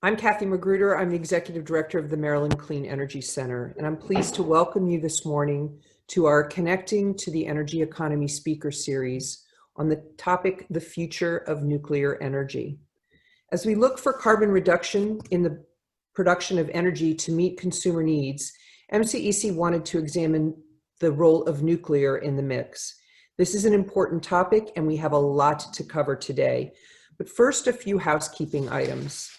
I'm Kathy Magruder. I'm the Executive Director of the Maryland Clean Energy Center, and I'm pleased to welcome you this morning to our Connecting to the Energy Economy speaker series on the topic, the future of nuclear energy. As we look for carbon reduction in the production of energy to meet consumer needs, MCEC wanted to examine the role of nuclear in the mix. This is an important topic, and we have a lot to cover today. But first, a few housekeeping items.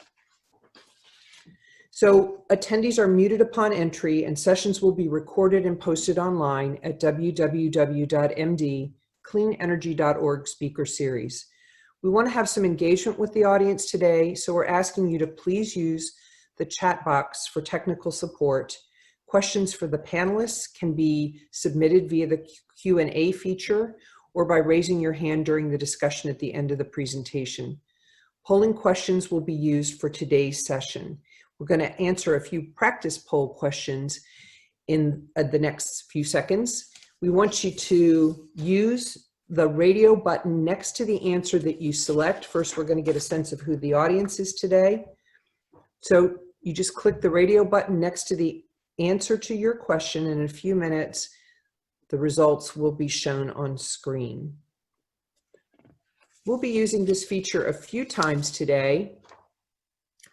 So attendees are muted upon entry, and sessions will be recorded and posted online at www.mdcleanenergy.org speaker series. We want to have some engagement with the audience today, so we're asking you to please use the chat box for technical support. Questions for the panelists can be submitted via the Q&A feature or by raising your hand during the discussion at the end of the presentation. Polling questions will be used for today's session. We're going to answer a few practice poll questions in the next few seconds. We want you to use the radio button next to the answer that you select. First, we're going to get a sense of who the audience is today. So you just click the radio button next to the answer to your question, and in a few minutes, the results will be shown on screen. We'll be using this feature a few times today.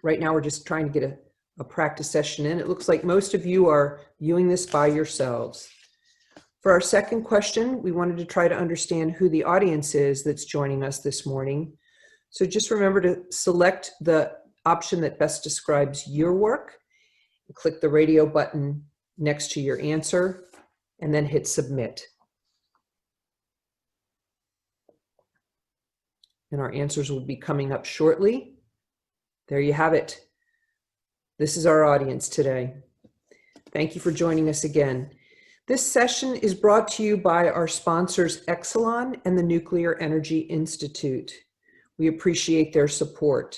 Right now, we're just trying to get a practice session in. It looks like most of you are viewing this by yourselves. For our second question, we wanted to try to understand who the audience is that's joining us this morning. So just remember to select the option that best describes your work. Click the radio button next to your answer, and then hit submit. And our answers will be coming up shortly. There you have it. This is our audience today. Thank you for joining us again. This session is brought to you by our sponsors, Exelon and the Nuclear Energy Institute. We appreciate their support.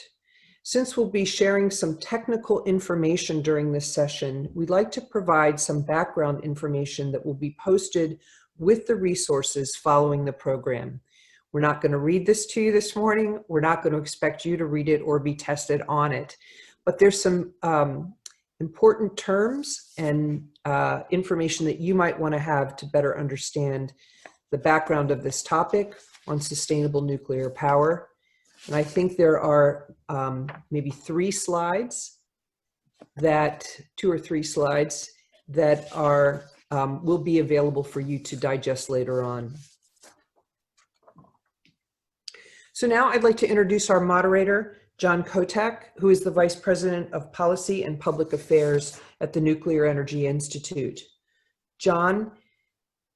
Since we'll be sharing some technical information during this session, we'd like to provide some background information that will be posted with the resources following the program. We're not going to read this to you this morning. We're not going to expect you to read it or be tested on it. But there's some important terms and information that you might want to have to better understand the background of this topic on sustainable nuclear power. And I think there are maybe two or three slides that are will be available for you to digest later on. So now I'd like to introduce our moderator, John Kotek, who is the Vice President of Policy and Public Affairs at the Nuclear Energy Institute. John,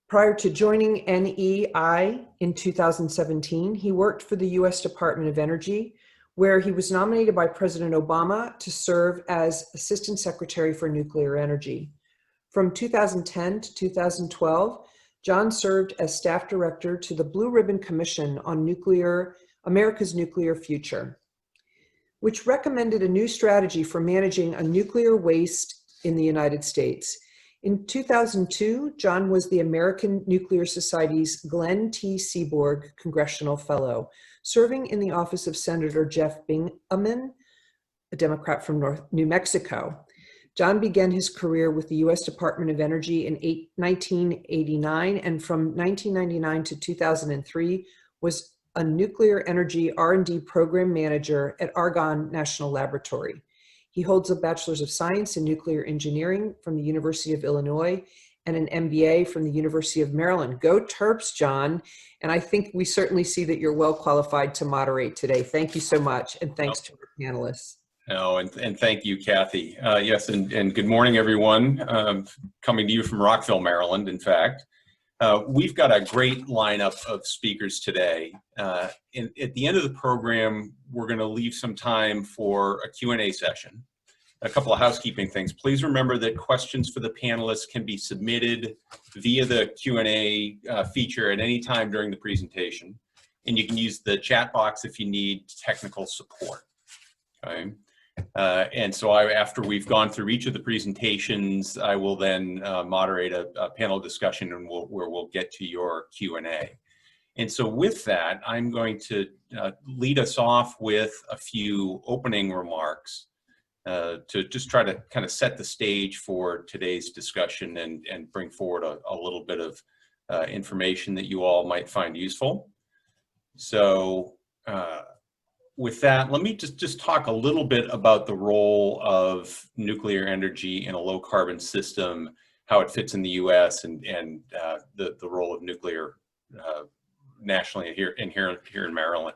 prior to joining NEI in 2017, he worked for the U.S. Department of Energy, where he was nominated by President Obama to serve as Assistant Secretary for Nuclear Energy. From 2010 to 2012, John served as Staff Director to the Blue Ribbon Commission on America's Nuclear Future, which recommended a new strategy for managing a nuclear waste in the United States. In 2002, John was the American Nuclear Society's Glenn T. Seaborg Congressional Fellow, serving in the office of Senator Jeff Bingaman, a Democrat from New Mexico. John began his career with the U.S. Department of Energy in 1989, and from 1999 to 2003 was a nuclear energy R&D program manager at Argonne National Laboratory. He holds a Bachelor's of Science in Nuclear Engineering from the University of Illinois and an MBA from the University of Maryland. Go Terps, John. And I think we certainly see that you're well qualified to moderate today. Thank you so much. And thanks to our panelists. Oh, and thank you, Kathy. Yes, and good morning, everyone. Coming to you from Rockville, Maryland, in fact. We've got a great lineup of speakers today. At the end of the program, we're going to leave some time for a Q&A session. A couple of housekeeping things. Please remember that questions for the panelists can be submitted via the Q&A feature at any time during the presentation. And you can use the chat box if you need technical support. Okay. And so after we've gone through each of the presentations, I will then moderate a panel discussion where we'll get to your Q&A. And so with that, I'm going to lead us off with a few opening remarks to just try to kind of set the stage for today's discussion and bring forward a little bit of information that you all might find useful. So with that, let me just talk a little bit about the role of nuclear energy in a low carbon system, how it fits in the US, and the role of nuclear nationally here in Maryland.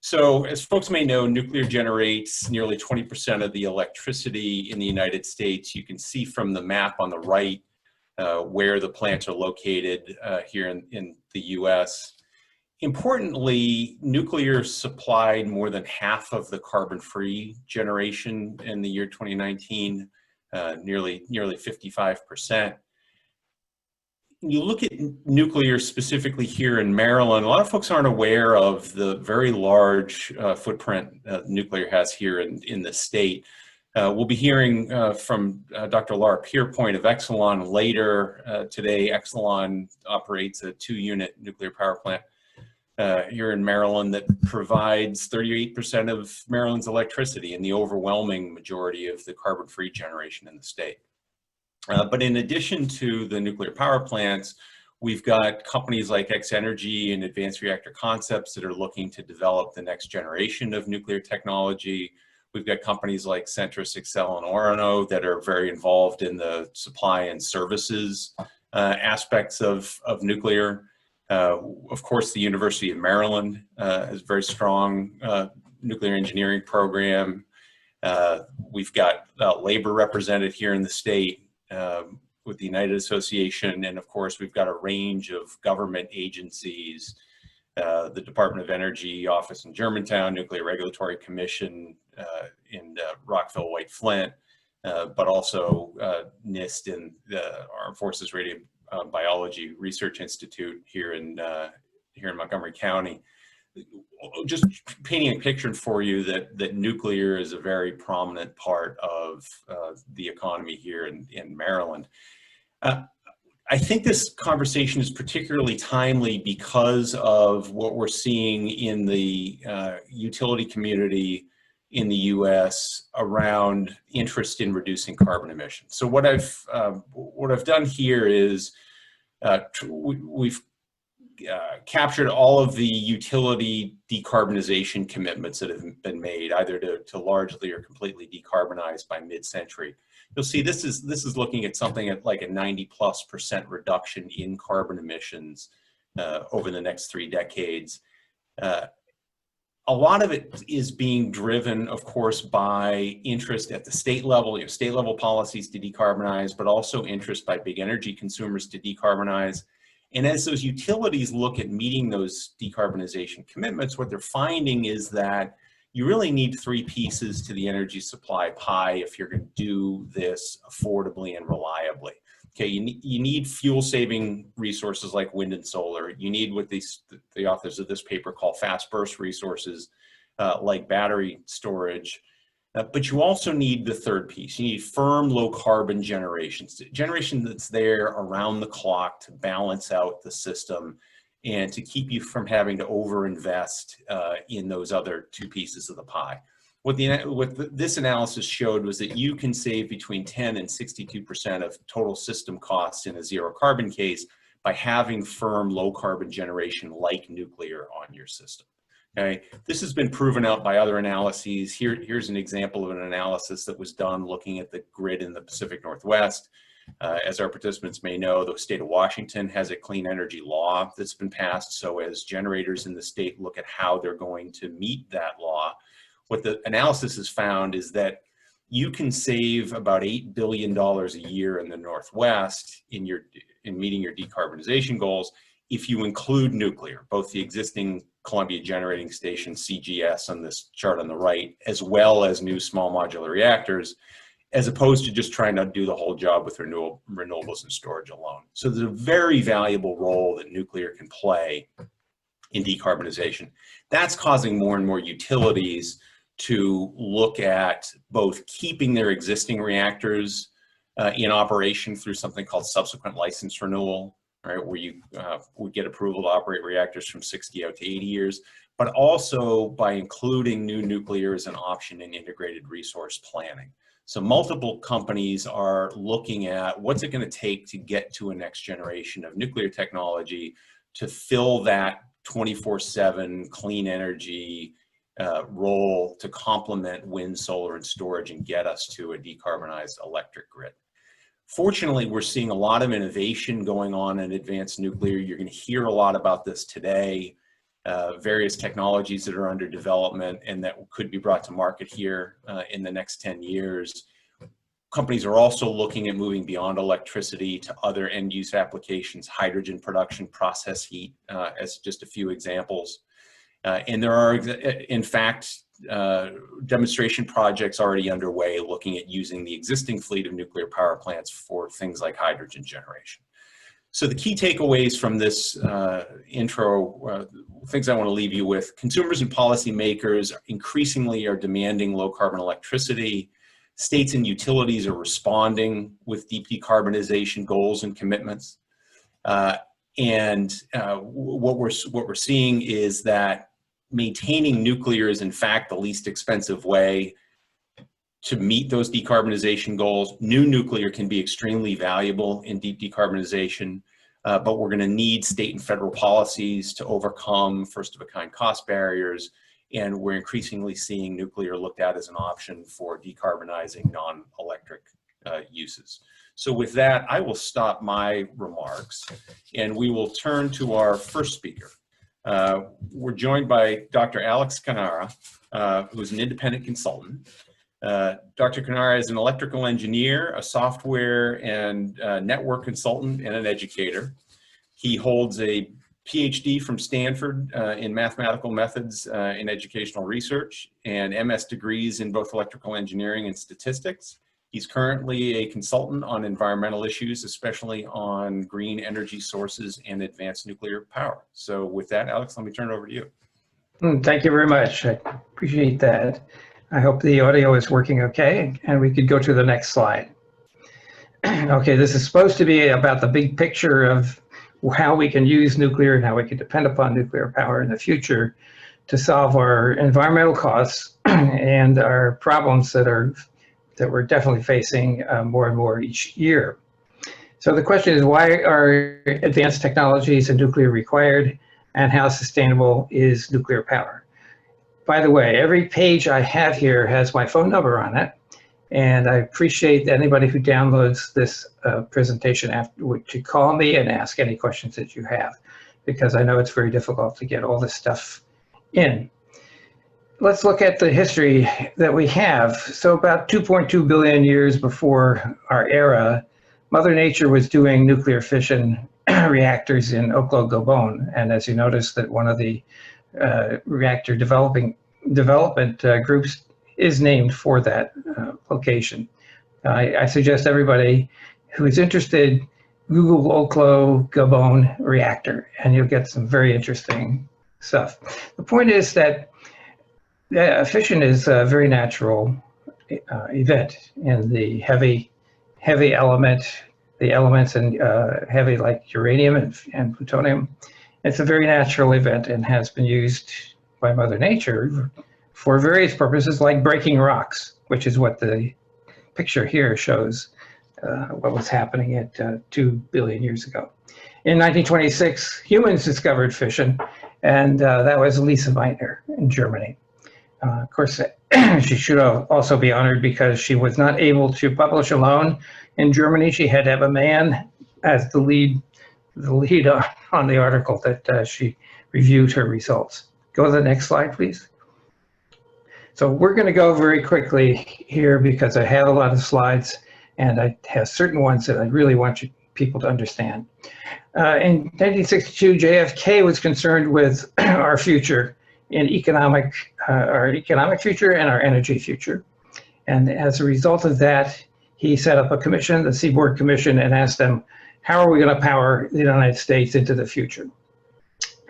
So as folks may know, nuclear generates nearly 20% of the electricity in the United States. You can see from the map on the right where the plants are located here in the US. Importantly, nuclear supplied more than half of the carbon-free generation in the year 2019, nearly 55%. You look at nuclear specifically here in Maryland, a lot of folks aren't aware of the very large footprint nuclear has here in the state. We'll be hearing from Dr. Laura Pierpoint of Exelon later today. Exelon operates a 2-unit nuclear power plant here in Maryland that provides 38% of Maryland's electricity and the overwhelming majority of the carbon-free generation in the state. But in addition to the nuclear power plants, we've got companies like X-Energy and Advanced Reactor Concepts that are looking to develop the next generation of nuclear technology. We've got companies like Centrus, Excel, and Orano that are very involved in the supply and services aspects of nuclear. Of course, the University of Maryland has a very strong nuclear engineering program. We've got labor represented here in the state with the United Association, and of course, we've got a range of government agencies, the Department of Energy office in Germantown, Nuclear Regulatory Commission in Rockville, White Flint, but also NIST and the Armed Forces Radiobiology Research Institute here in Montgomery County. Just painting a picture for you that nuclear is a very prominent part of the economy here in Maryland. I think this conversation is particularly timely because of what we're seeing in the utility community in the US around interest in reducing carbon emissions. So what I've done here is we've captured all of the utility decarbonization commitments that have been made, either to largely or completely decarbonize by mid-century. You'll see this is looking at something at like a 90+% reduction in carbon emissions over the next 3 decades. A lot of it is being driven, of course, by interest at the state level, state level policies to decarbonize, but also interest by big energy consumers to decarbonize. And as those utilities look at meeting those decarbonization commitments, what they're finding is that you really need 3 pieces to the energy supply pie if you're going to do this affordably and reliably. Okay, you need fuel-saving resources like wind and solar. You need what the authors of this paper call fast burst resources like battery storage. But you also need the 3rd piece. You need firm, low-carbon generation that's there around the clock to balance out the system and to keep you from having to overinvest in those other 2 pieces of the pie. What this analysis showed was that you can save between 10 and 62% of total system costs in a zero-carbon case by having firm, low-carbon generation like nuclear on your system. Okay, this has been proven out by other analyses. Here's an example of an analysis that was done looking at the grid in the Pacific Northwest. As our participants may know, the state of Washington has a clean energy law that's been passed. So as generators in the state look at how they're going to meet that law, what the analysis has found is that you can save about $8 billion a year in the Northwest in meeting your decarbonization goals if you include nuclear, both the existing Columbia Generating Station, CGS, on this chart on the right, as well as new small modular reactors, as opposed to just trying to do the whole job with renewables and storage alone. So there's a very valuable role that nuclear can play in decarbonization. That's causing more and more utilities to look at both keeping their existing reactors in operation through something called subsequent license renewal, right, where you would get approval to operate reactors from 60 out to 80 years, but also by including new nuclear as an option in integrated resource planning. So multiple companies are looking at what's it going to take to get to a next generation of nuclear technology to fill that 24/7 clean energy role to complement wind, solar, and storage and get us to a decarbonized electric grid. Fortunately, we're seeing a lot of innovation going on in advanced nuclear. You're going to hear a lot about this today, various technologies that are under development and that could be brought to market here in the next 10 years. Companies are also looking at moving beyond electricity to other end-use applications, hydrogen production, process heat, as just a few examples. And there are, in fact, demonstration projects already underway looking at using the existing fleet of nuclear power plants for things like hydrogen generation. So the key takeaways from this intro, things I want to leave you with: consumers and policymakers increasingly are demanding low carbon electricity. States and utilities are responding with deep decarbonization goals and commitments. What we're seeing is that maintaining nuclear is in fact the least expensive way to meet those decarbonization goals. New nuclear can be extremely valuable in deep decarbonization, but we're going to need state and federal policies to overcome first-of-a-kind cost barriers, and we're increasingly seeing nuclear looked at as an option for decarbonizing non-electric uses. So with that, I will stop my remarks, and we will turn to our first speaker. We're joined by Dr. Alex Cannara, who is an independent consultant. Dr. Cannara is an electrical engineer, a software and network consultant, and an educator. He holds a PhD from Stanford in mathematical methods in educational research and MS degrees in both electrical engineering and statistics. He's currently a consultant on environmental issues, especially on green energy sources and advanced nuclear power. So with that, Alex, let me turn it over to you. Thank you very much. I appreciate that. I hope the audio is working okay, and we could go to the next slide. Okay, this is supposed to be about the big picture of how we can use nuclear and how we can depend upon nuclear power in the future to solve our environmental costs and our problems that we're definitely facing more and more each year. So the question is, why are advanced technologies in nuclear required, and how sustainable is nuclear power? By the way, every page I have here has my phone number on it, and I appreciate anybody who downloads this presentation afterward to call me and ask any questions that you have, because I know it's very difficult to get all this stuff in. Let's look at the history that we have. So about 2.2 billion years before our era, Mother Nature was doing nuclear fission reactors in Gabon. And as you notice, that one of the reactor development groups is named for that location. I suggest everybody who is interested, Google Gabon reactor, and you'll get some very interesting stuff. The point is that fission is a very natural event in the heavy element, the elements and heavy like uranium and plutonium. It's a very natural event and has been used by Mother Nature for various purposes, like breaking rocks, which is what the picture here shows what was happening at 2 billion years ago. In 1926, humans discovered fission, and that was Lise Meitner in Germany. Of course, she should also be honored because she was not able to publish alone in Germany. She had to have a man as the lead on the article that she reviewed her results. Go to the next slide, please. So we're going to go very quickly here because I have a lot of slides and I have certain ones that I really want people to understand. In 1962, JFK was concerned with our future in our economic future and our energy future. And as a result of that, he set up a commission, the Seaboard Commission, and asked them, how are we going to power the United States into the future?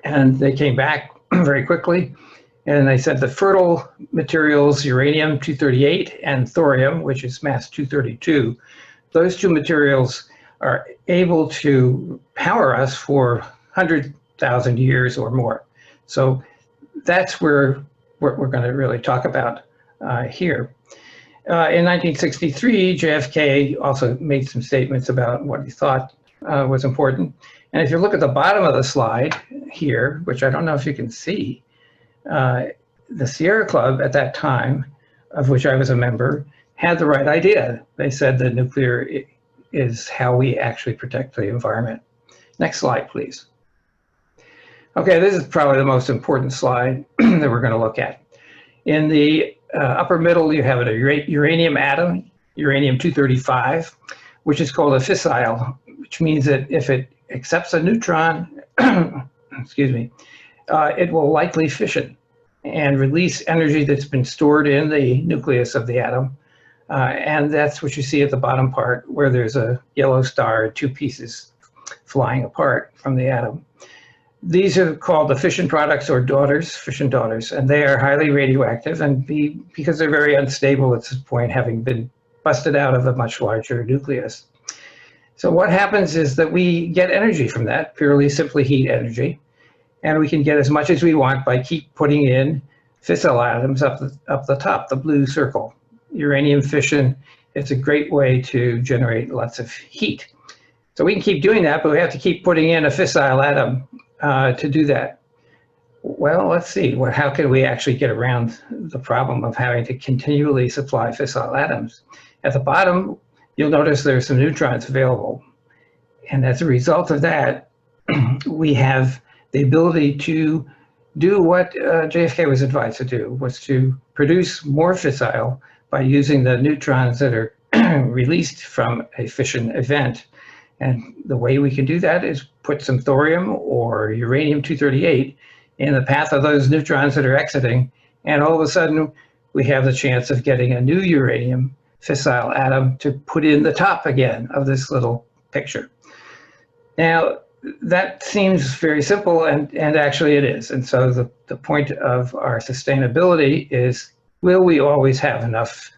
And they came back very quickly, and they said the fertile materials, uranium-238 and thorium, which is mass 232, those two materials are able to power us for 100,000 years or more. So that's where what we're going to really talk about here. In 1963, JFK also made some statements about what he thought was important. And if you look at the bottom of the slide here, which I don't know if you can see, the Sierra Club at that time, of which I was a member, had the right idea. They said that nuclear is how we actually protect the environment. Next slide, please. Okay, this is probably the most important slide that we're going to look at. In the upper middle, you have a uranium atom, uranium-235, which is called a fissile, which means that if it accepts a neutron, excuse me, it will likely fission and release energy that's been stored in the nucleus of the atom. And that's what you see at the bottom part, where there's a yellow star, two pieces flying apart from the atom. These are called the fission products or daughters, fission daughters, and they are highly radioactive, and because they're very unstable at this point, having been busted out of a much larger nucleus. So what happens is that we get energy from that, purely simply heat energy, and we can get as much as we want by keep putting in fissile atoms up the top, the blue circle. Uranium fission is a great way to generate lots of heat. So we can keep doing that, but we have to keep putting in a fissile atom to do that. Well, let's see. How can we actually get around the problem of having to continually supply fissile atoms? At the bottom, you'll notice there's some neutrons available. And as a result of that, we have the ability to do what JFK was advised to do, was to produce more fissile by using the neutrons that are released from a fission event. And the way we can do that is put some thorium or uranium-238 in the path of those neutrons that are exiting, and all of a sudden we have the chance of getting a new uranium fissile atom to put in the top again of this little picture. Now, that seems very simple, and actually it is. And so the point of our sustainability is, will we always have enough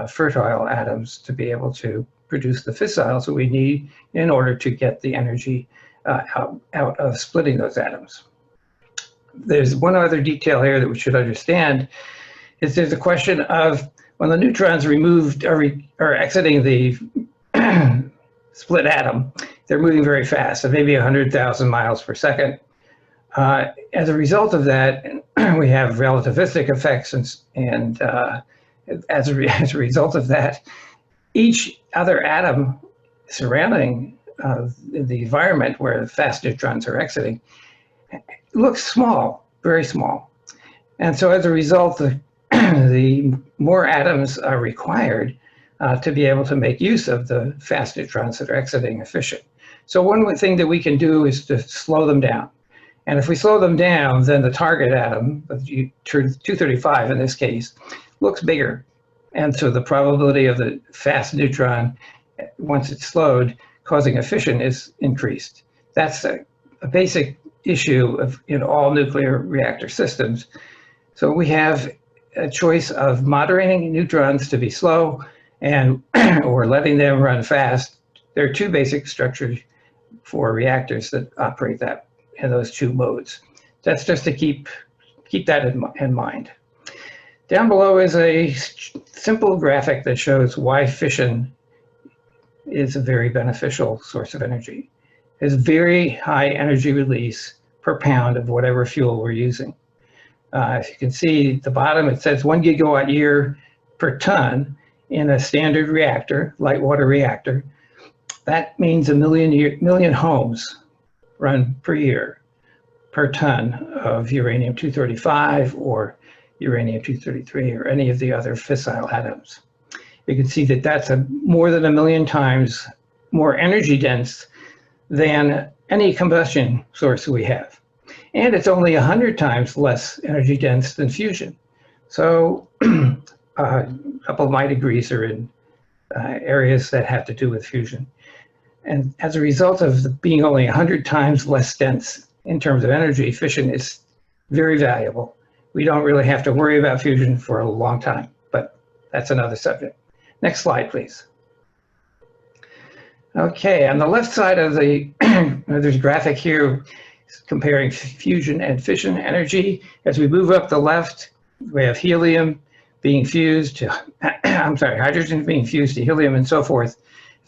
fertile atoms to be able to produce the fissiles that we need in order to get the energy out of splitting those atoms? There's one other detail here that we should understand, is there's a question of when the neutrons removed are exiting the split atom, they're moving very fast, so maybe 100,000 miles per second. As a result of that, we have relativistic effects, and as a result of that, each other atom surrounding the environment where the fast neutrons are exiting looks small, very small. And so as a result, the more atoms are required to be able to make use of the fast neutrons that are exiting a fission. So one thing that we can do is to slow them down. And if we slow them down, then the target atom, 235 in this case, looks bigger. And so the probability of the fast neutron, once it's slowed, causing a fission is increased. That's a basic issue in all nuclear reactor systems. So we have a choice of moderating neutrons to be slow and or letting them run fast. There are two basic structures for reactors that operate that in those two modes. That's just to keep that in mind. Down below is a simple graphic that shows why fission is a very beneficial source of energy. There's very high energy release per pound of whatever fuel we're using. If you can see at the bottom, it says 1 gigawatt year per ton in a standard reactor, light water reactor. That means a million homes run per year per ton of uranium-235 or uranium-233 or any of the other fissile atoms. You can see that that's more than 1 million times more energy dense than any combustion source we have. And it's only 100 times less energy dense than fusion. So a couple of my degrees are in areas that have to do with fusion. And as a result of being only 100 times less dense in terms of energy, fission is very valuable. We don't really have to worry about fusion for a long time, but that's another subject. Next slide, please. Okay, on the left side of the, there's a graphic here comparing fusion and fission energy. As we move up the left, we have helium being fused to, I'm sorry, hydrogen being fused to helium and so forth.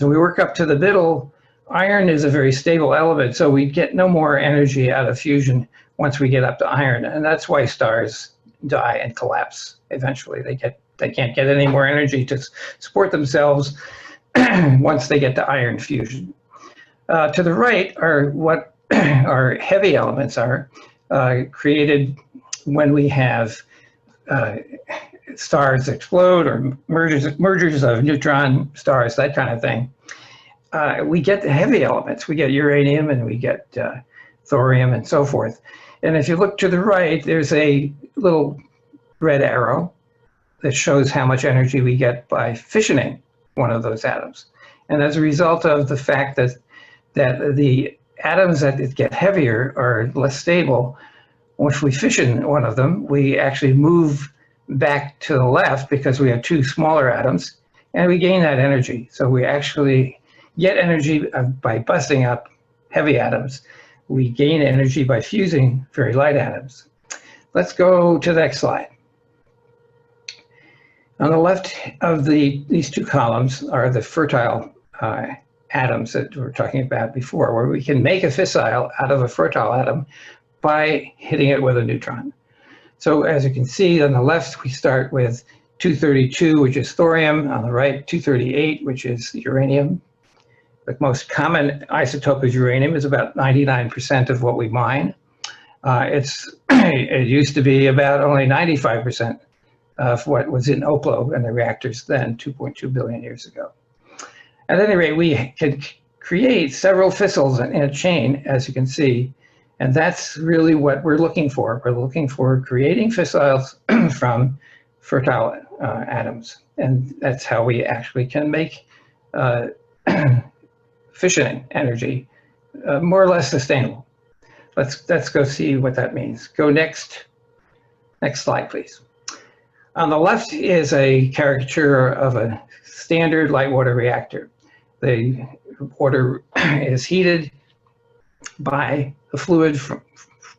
As we work up to the middle, iron is a very stable element, so we get no more energy out of fusion once we get up to iron, and that's why stars die and collapse eventually. They can't get any more energy to support themselves once they get to iron fusion. To the right are what our heavy elements are, created when we have stars explode or mergers of neutron stars, that kind of thing. We get the heavy elements. We get uranium and we get thorium and so forth. And if you look to the right, there's a little red arrow that shows how much energy we get by fissioning one of those atoms. And as a result of the fact that the atoms that get heavier are less stable, if we fission one of them, we actually move back to the left because we have two smaller atoms, and we gain that energy. So we actually get energy by busting up heavy atoms. We gain energy by fusing very light atoms. Let's go to the next slide. On the left of these two columns are the fertile atoms that we were talking about before, where we can make a fissile out of a fertile atom by hitting it with a neutron. So as you can see on the left, we start with 232, which is thorium. On the right, 238, which is uranium. The most common isotope is uranium, is about 99% of what we mine. It used to be about only 95% of what was in Oklo and the reactors then, 2.2 billion years ago. At any rate, we can create several fissils in a chain, as you can see, and that's really what we're looking for. We're looking for creating fissils from fertile atoms, and that's how we actually can make fissioning energy more or less sustainable. Let's go see what that means. Go next slide, please. On the left is a caricature of a standard light water reactor. The water is heated by the fluid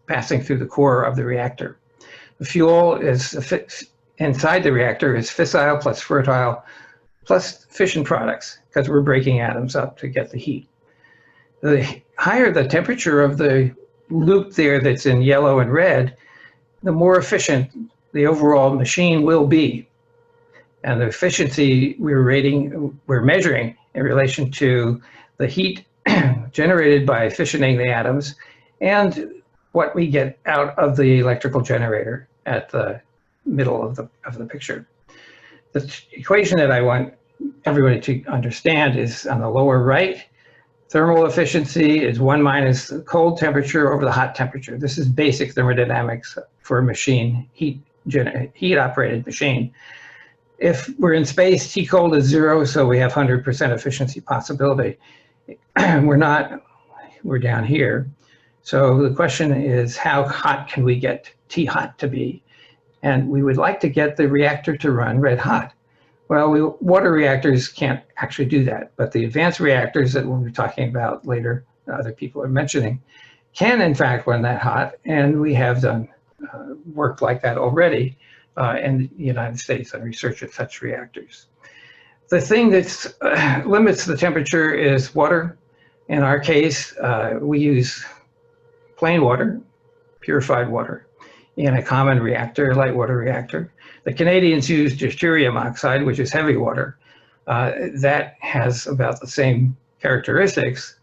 passing through the core of the reactor. The fuel is inside the reactor is fissile plus fertile plus fission products, because we're breaking atoms up to get the heat. The higher the temperature of the loop there that's in yellow and red, the more efficient the overall machine will be. And the efficiency we're measuring in relation to the heat generated by fissioning the atoms and what we get out of the electrical generator at the middle of the picture. The equation that I want everybody to understand is on the lower right. Thermal efficiency is 1 minus the cold temperature over the hot temperature. This is basic thermodynamics for a machine, heat-operated machine. If we're in space, T cold is 0, so we have 100% efficiency possibility. We're not, we're down here. So the question is, how hot can we get T hot to be? And we would like to get the reactor to run red hot. Well, water reactors can't actually do that, but the advanced reactors that we'll be talking about later, other people are mentioning, can in fact run that hot, and we have done work like that already in the United States on research of such reactors. The thing that limits the temperature is water. In our case, we use plain water, purified water, in a common reactor, a light water reactor. The Canadians use deuterium oxide, which is heavy water. That has about the same characteristics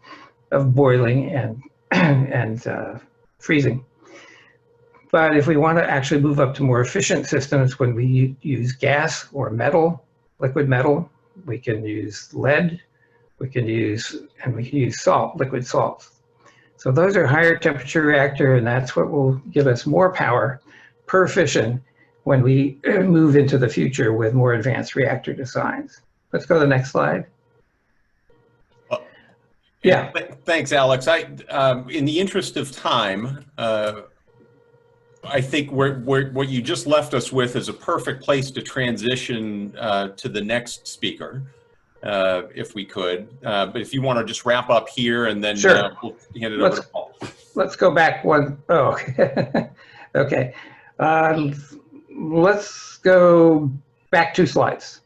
of boiling and freezing. But if we want to actually move up to more efficient systems, when we use gas or metal, liquid metal, we can use lead, we can use salt, liquid salt. So those are higher temperature reactor, and that's what will give us more power per fission when we move into the future with more advanced reactor designs. Let's go to the next slide. Yeah. Thanks, Alex. In the interest of time, I think what you just left us with is a perfect place to transition to the next speaker, if we could. But if you want to just wrap up here and then sure. We'll hand it over to Paul. let's go back one. Oh, okay. Let's go back 2 slides.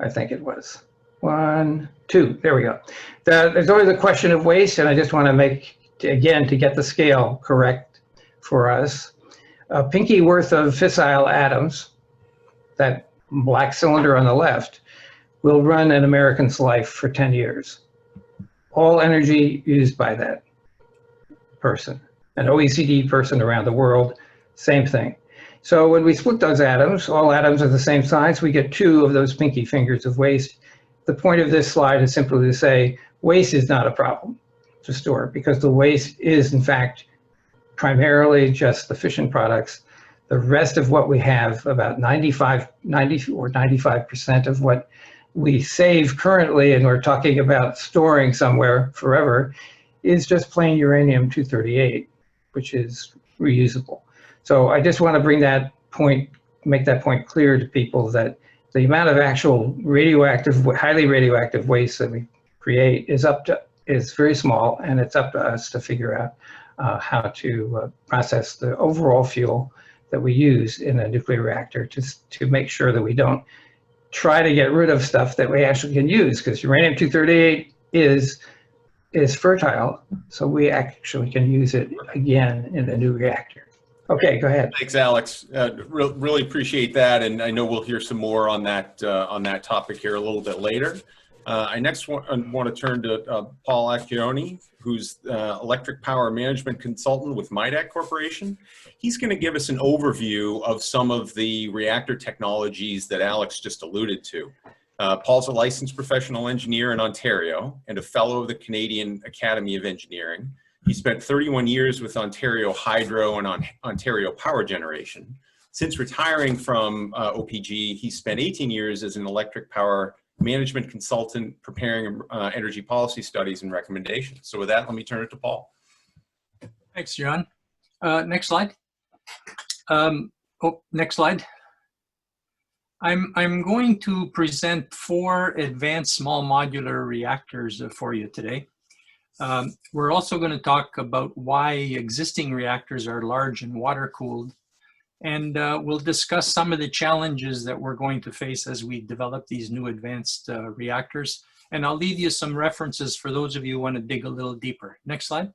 I think it was 1, 2. There we go. There's always a question of waste, and I just want to make, again, to get the scale correct for us, a pinky worth of fissile atoms, that black cylinder on the left, will run an American's life for 10 years. All energy used by that person. An OECD person around the world, same thing. So when we split those atoms, all atoms are the same size, we get 2 of those pinky fingers of waste. The point of this slide is simply to say, waste is not a problem to store, because the waste is, in fact, primarily just the fission products. The rest of what we have, about 90 or 95% of what we save currently, and we're talking about storing somewhere forever, is just plain uranium-238, which is reusable. So I just want to bring that point, make that point clear to people, that the amount of actual radioactive, highly radioactive waste that we create is very small, and it's up to us to figure out how to process the overall fuel that we use in a nuclear reactor to make sure that we don't try to get rid of stuff that we actually can use, because uranium-238 is fertile, so we actually can use it again in the new reactor. Okay, go ahead. Thanks, Alex. Really appreciate that, and I know we'll hear some more on that topic here a little bit later. I next want to turn to Paul Acchione, who's Electric Power Management Consultant with MIDAC Corporation. He's going to give us an overview of some of the reactor technologies that Alex just alluded to. Paul's a licensed professional engineer in Ontario and a fellow of the Canadian Academy of Engineering. He spent 31 years with Ontario Hydro and Ontario Power Generation. Since retiring from OPG, he spent 18 years as an electric power management consultant preparing energy policy studies and recommendations. So with that, let me turn it to Paul. Thanks, John. Next slide. Next slide. I'm going to present 4 advanced small modular reactors for you today. We're also going to talk about why existing reactors are large and water-cooled, and we'll discuss some of the challenges that we're going to face as we develop these new advanced reactors. And I'll leave you some references for those of you who want to dig a little deeper. Next slide.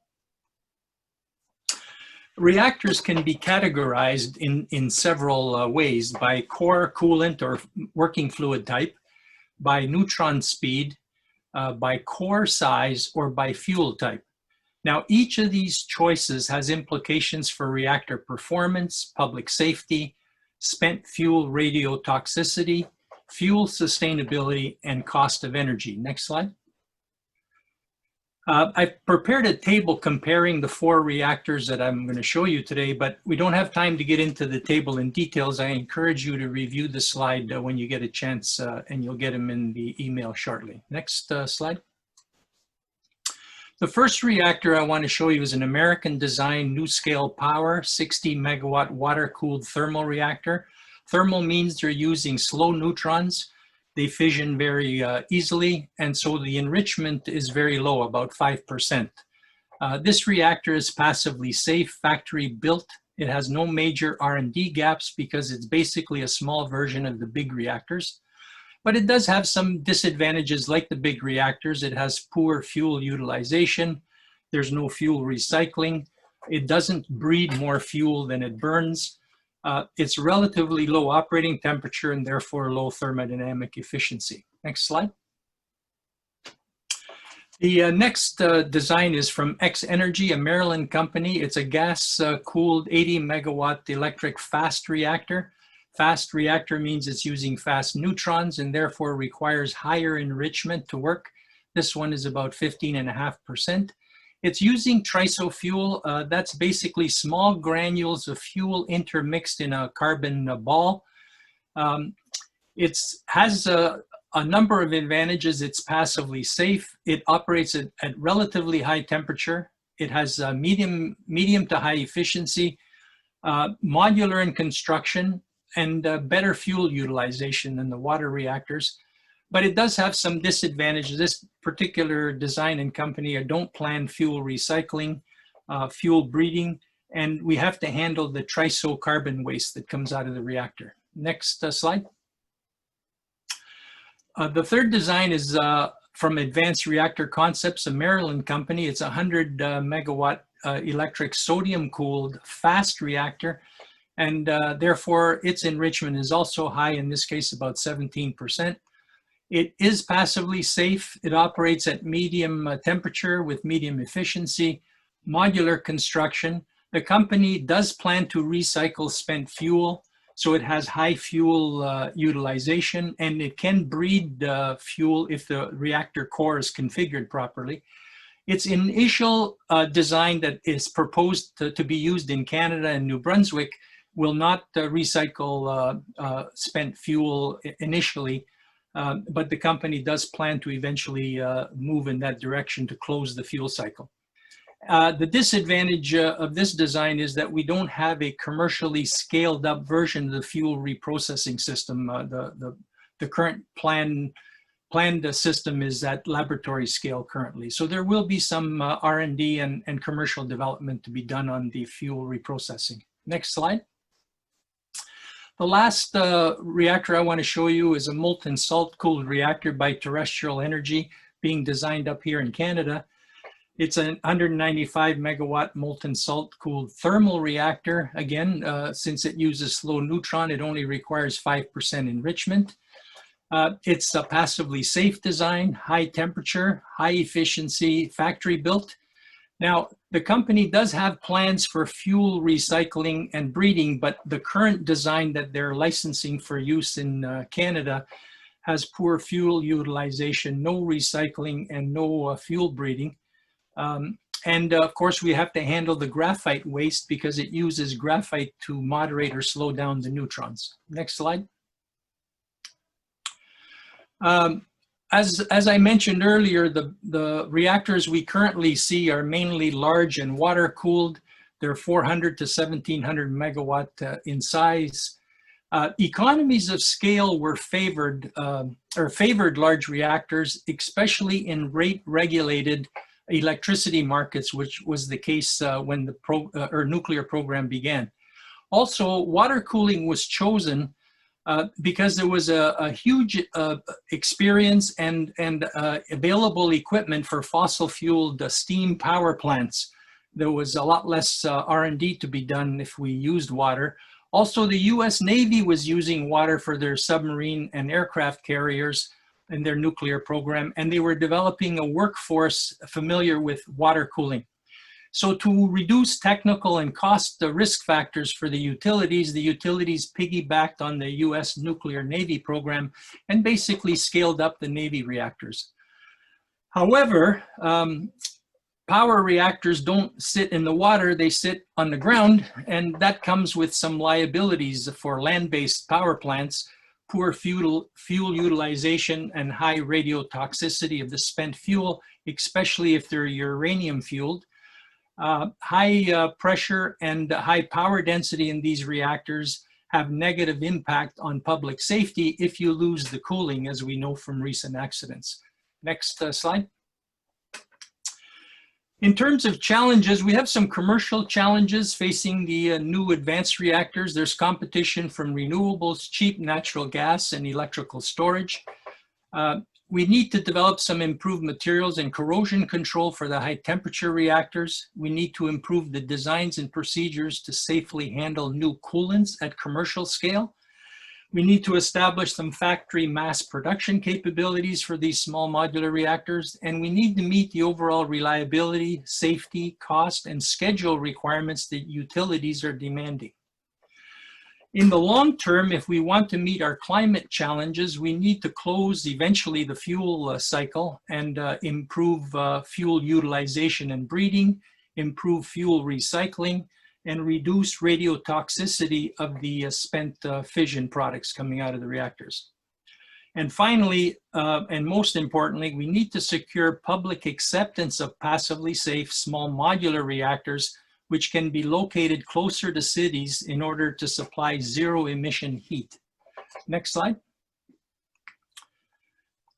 Reactors can be categorized in several ways: by core, coolant, or working fluid type, by neutron speed, by core size, or by fuel type. Now, each of these choices has implications for reactor performance, public safety, spent fuel radiotoxicity, fuel sustainability, and cost of energy. Next slide. I've prepared a table comparing the 4 reactors that I'm going to show you today, but we don't have time to get into the table in details. I encourage you to review the slide when you get a chance, and you'll get them in the email shortly. Next slide. The first reactor I want to show you is an American design NuScale Power 60 megawatt water-cooled thermal reactor. Thermal means they're using slow neutrons. They fission very easily, and so the enrichment is very low, about 5%. This reactor is passively safe, factory built. It has no major R&D gaps because it's basically a small version of the big reactors. But it does have some disadvantages like the big reactors. It has poor fuel utilization. There's no fuel recycling. It doesn't breed more fuel than it burns. It's relatively low operating temperature and therefore low thermodynamic efficiency. Next slide. The next design is from X-Energy, a Maryland company. It's a gas-cooled 80 megawatt electric fast reactor. Fast reactor means it's using fast neutrons and therefore requires higher enrichment to work. This one is about 15.5%. It's using trisofuel. That's basically small granules of fuel intermixed in a carbon ball. It has a number of advantages. It's passively safe. It operates at relatively high temperature. It has medium to high efficiency, modular in construction, and better fuel utilization than the water reactors. But it does have some disadvantages. This particular design and company don't plan fuel recycling. fuel breeding, and we have to handle the trisocarbon waste that comes out of the reactor. Next slide. The third design is from Advanced Reactor Concepts, a Maryland company. It's a 100 megawatt electric sodium-cooled fast reactor, and therefore its enrichment is also high, in this case about 17%. It is passively safe. It operates at medium temperature with medium efficiency, modular construction. The company does plan to recycle spent fuel, so it has high fuel utilization, and it can breed fuel if the reactor core is configured properly. Its initial design that is proposed to be used in Canada and New Brunswick will not recycle spent fuel initially, but the company does plan to eventually move in that direction to close the fuel cycle. The disadvantage of this design is that we don't have a commercially scaled up version of the fuel reprocessing system. The current planned system is at laboratory scale currently. So there will be some R&D and commercial development to be done on the fuel reprocessing. Next slide. The last reactor I want to show you is a molten salt cooled reactor by Terrestrial Energy being designed up here in Canada. It's a 195 megawatt molten salt cooled thermal reactor. Again, since it uses slow neutron, it only requires 5% enrichment. It's a passively safe design, high temperature, high efficiency, factory built. Now, the company does have plans for fuel recycling and breeding, but the current design that they're licensing for use in Canada has poor fuel utilization, no recycling, and no fuel breeding. Of course, we have to handle the graphite waste because it uses graphite to moderate or slow down the neutrons. Next slide. As I mentioned earlier, the reactors we currently see are mainly large and water cooled. They're 400 to 1700 megawatt in size. Economies of scale were favored large reactors, especially in rate regulated electricity markets, which was the case when the nuclear program began. Also, water cooling was chosen because there was a huge experience and available equipment for fossil-fueled steam power plants. There was a lot less R&D to be done if we used water. Also, the US Navy was using water for their submarine and aircraft carriers in their nuclear program, and they were developing a workforce familiar with water cooling. So to reduce technical and cost risk factors for the utilities piggybacked on the US Nuclear Navy program and basically scaled up the Navy reactors. However, power reactors don't sit in the water, they sit on the ground, and that comes with some liabilities for land-based power plants, poor fuel utilization and high radiotoxicity of the spent fuel, especially if they're uranium fueled. High pressure and high power density in these reactors have negative impact on public safety if you lose the cooling, as we know from recent accidents. Next slide. In terms of challenges, we have some commercial challenges facing the new advanced reactors. There's competition from renewables, cheap natural gas, and electrical storage. We need to develop some improved materials and corrosion control for the high temperature reactors. We need to improve the designs and procedures to safely handle new coolants at commercial scale. We need to establish some factory mass production capabilities for these small modular reactors, and we need to meet the overall reliability, safety, cost, and schedule requirements that utilities are demanding. In the long term, if we want to meet our climate challenges, we need to close eventually the fuel cycle and improve fuel utilization and breeding, improve fuel recycling, and reduce radiotoxicity of the spent fission products coming out of the reactors. And finally, and most importantly, we need to secure public acceptance of passively safe small modular reactors, which can be located closer to cities in order to supply zero emission heat. Next slide.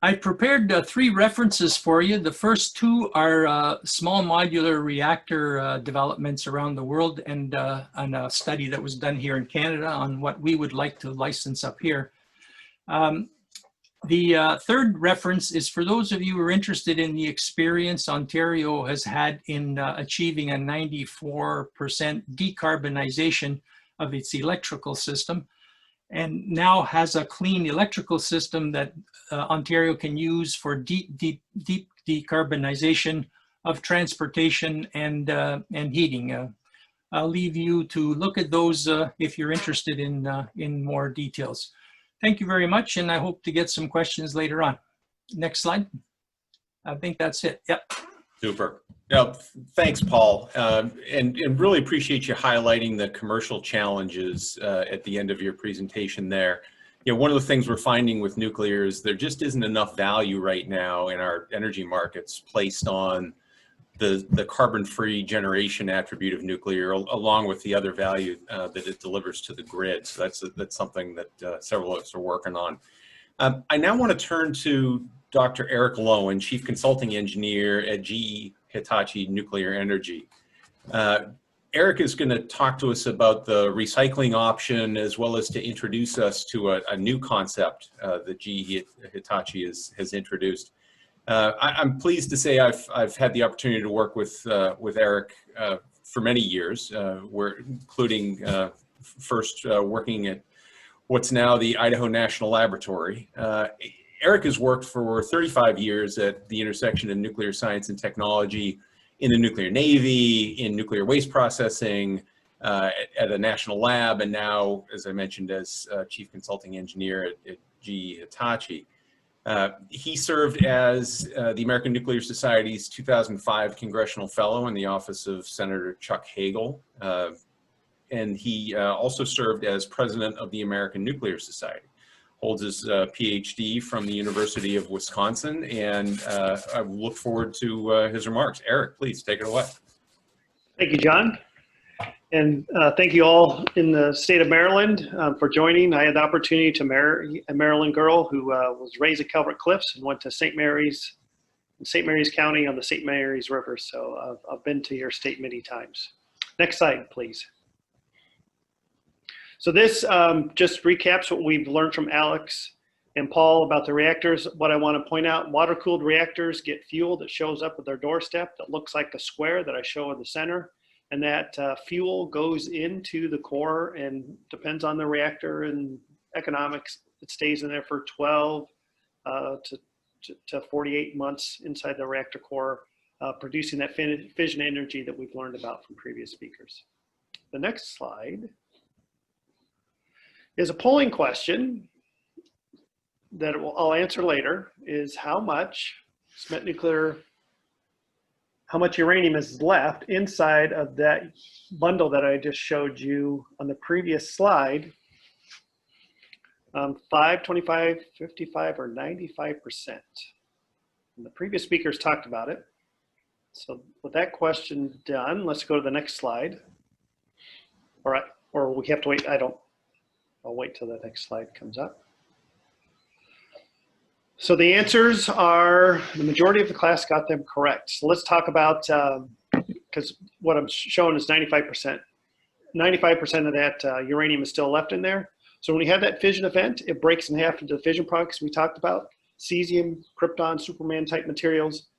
I prepared 3 references for you. The first 2 are small modular reactor developments around the world, and on a study that was done here in Canada on what we would like to license up here. The third reference is for those of you who are interested in the experience Ontario has had in achieving a 94% decarbonization of its electrical system, and now has a clean electrical system that Ontario can use for deep decarbonization of transportation and heating. I'll leave you to look at those if you're interested in more details. Thank you very much, and I hope to get some questions later on. Next slide. I think that's it. Yep. Super. Yeah, thanks, Paul, and really appreciate you highlighting the commercial challenges at the end of your presentation there. You know, one of the things we're finding with nuclear is there just isn't enough value right now in our energy markets placed on the carbon-free generation attribute of nuclear, along with the other value that it delivers to the grid. So that's something that several of us are working on. I now want to turn to Dr. Eric Loewen, Chief Consulting Engineer at GE-Hitachi Nuclear Energy. Eric is going to talk to us about the recycling option, as well as to introduce us to a new concept that GE-Hitachi has introduced. I'm pleased to say I've had the opportunity to work with Eric for many years, including first working at what's now the Idaho National Laboratory. Eric has worked for 35 years at the intersection of nuclear science and technology in the nuclear Navy, in nuclear waste processing, at a national lab, and now, as I mentioned, as Chief Consulting Engineer at GE-Hitachi. He served as the American Nuclear Society's 2005 Congressional Fellow in the office of Senator Chuck Hagel. And he also served as president of the American Nuclear Society. Holds his PhD from the University of Wisconsin, and I look forward to his remarks. Eric, please take it away. Thank you, John. And thank you all in the state of Maryland for joining. I had the opportunity to marry a Maryland girl who was raised at Calvert Cliffs and went to St. Mary's in St. Mary's County on the St. Mary's River. So I've been to your state many times. Next slide, please. So this just recaps what we've learned from Alex and Paul about the reactors. What I want to point out, water-cooled reactors get fuel that shows up at their doorstep that looks like a square that I show in the center. And that fuel goes into the core and depends on the reactor and economics. It stays in there for 12 to 48 months inside the reactor core, producing that fission energy that we've learned about from previous speakers. The next slide is a polling question that I'll answer later, is how much spent nuclear, how much uranium is left inside of that bundle that I just showed you on the previous slide. 5, 25, 55, or 95%. And the previous speakers talked about it. So with that question done, let's go to the next slide. All right, or we have to wait, I'll wait till the next slide comes up. So the answers are, the majority of the class got them correct. So let's talk about, because what I'm showing is 95%. 95% of that uranium is still left in there. So when you have that fission event, it breaks in half into the fission products we talked about, cesium, krypton, Superman type materials.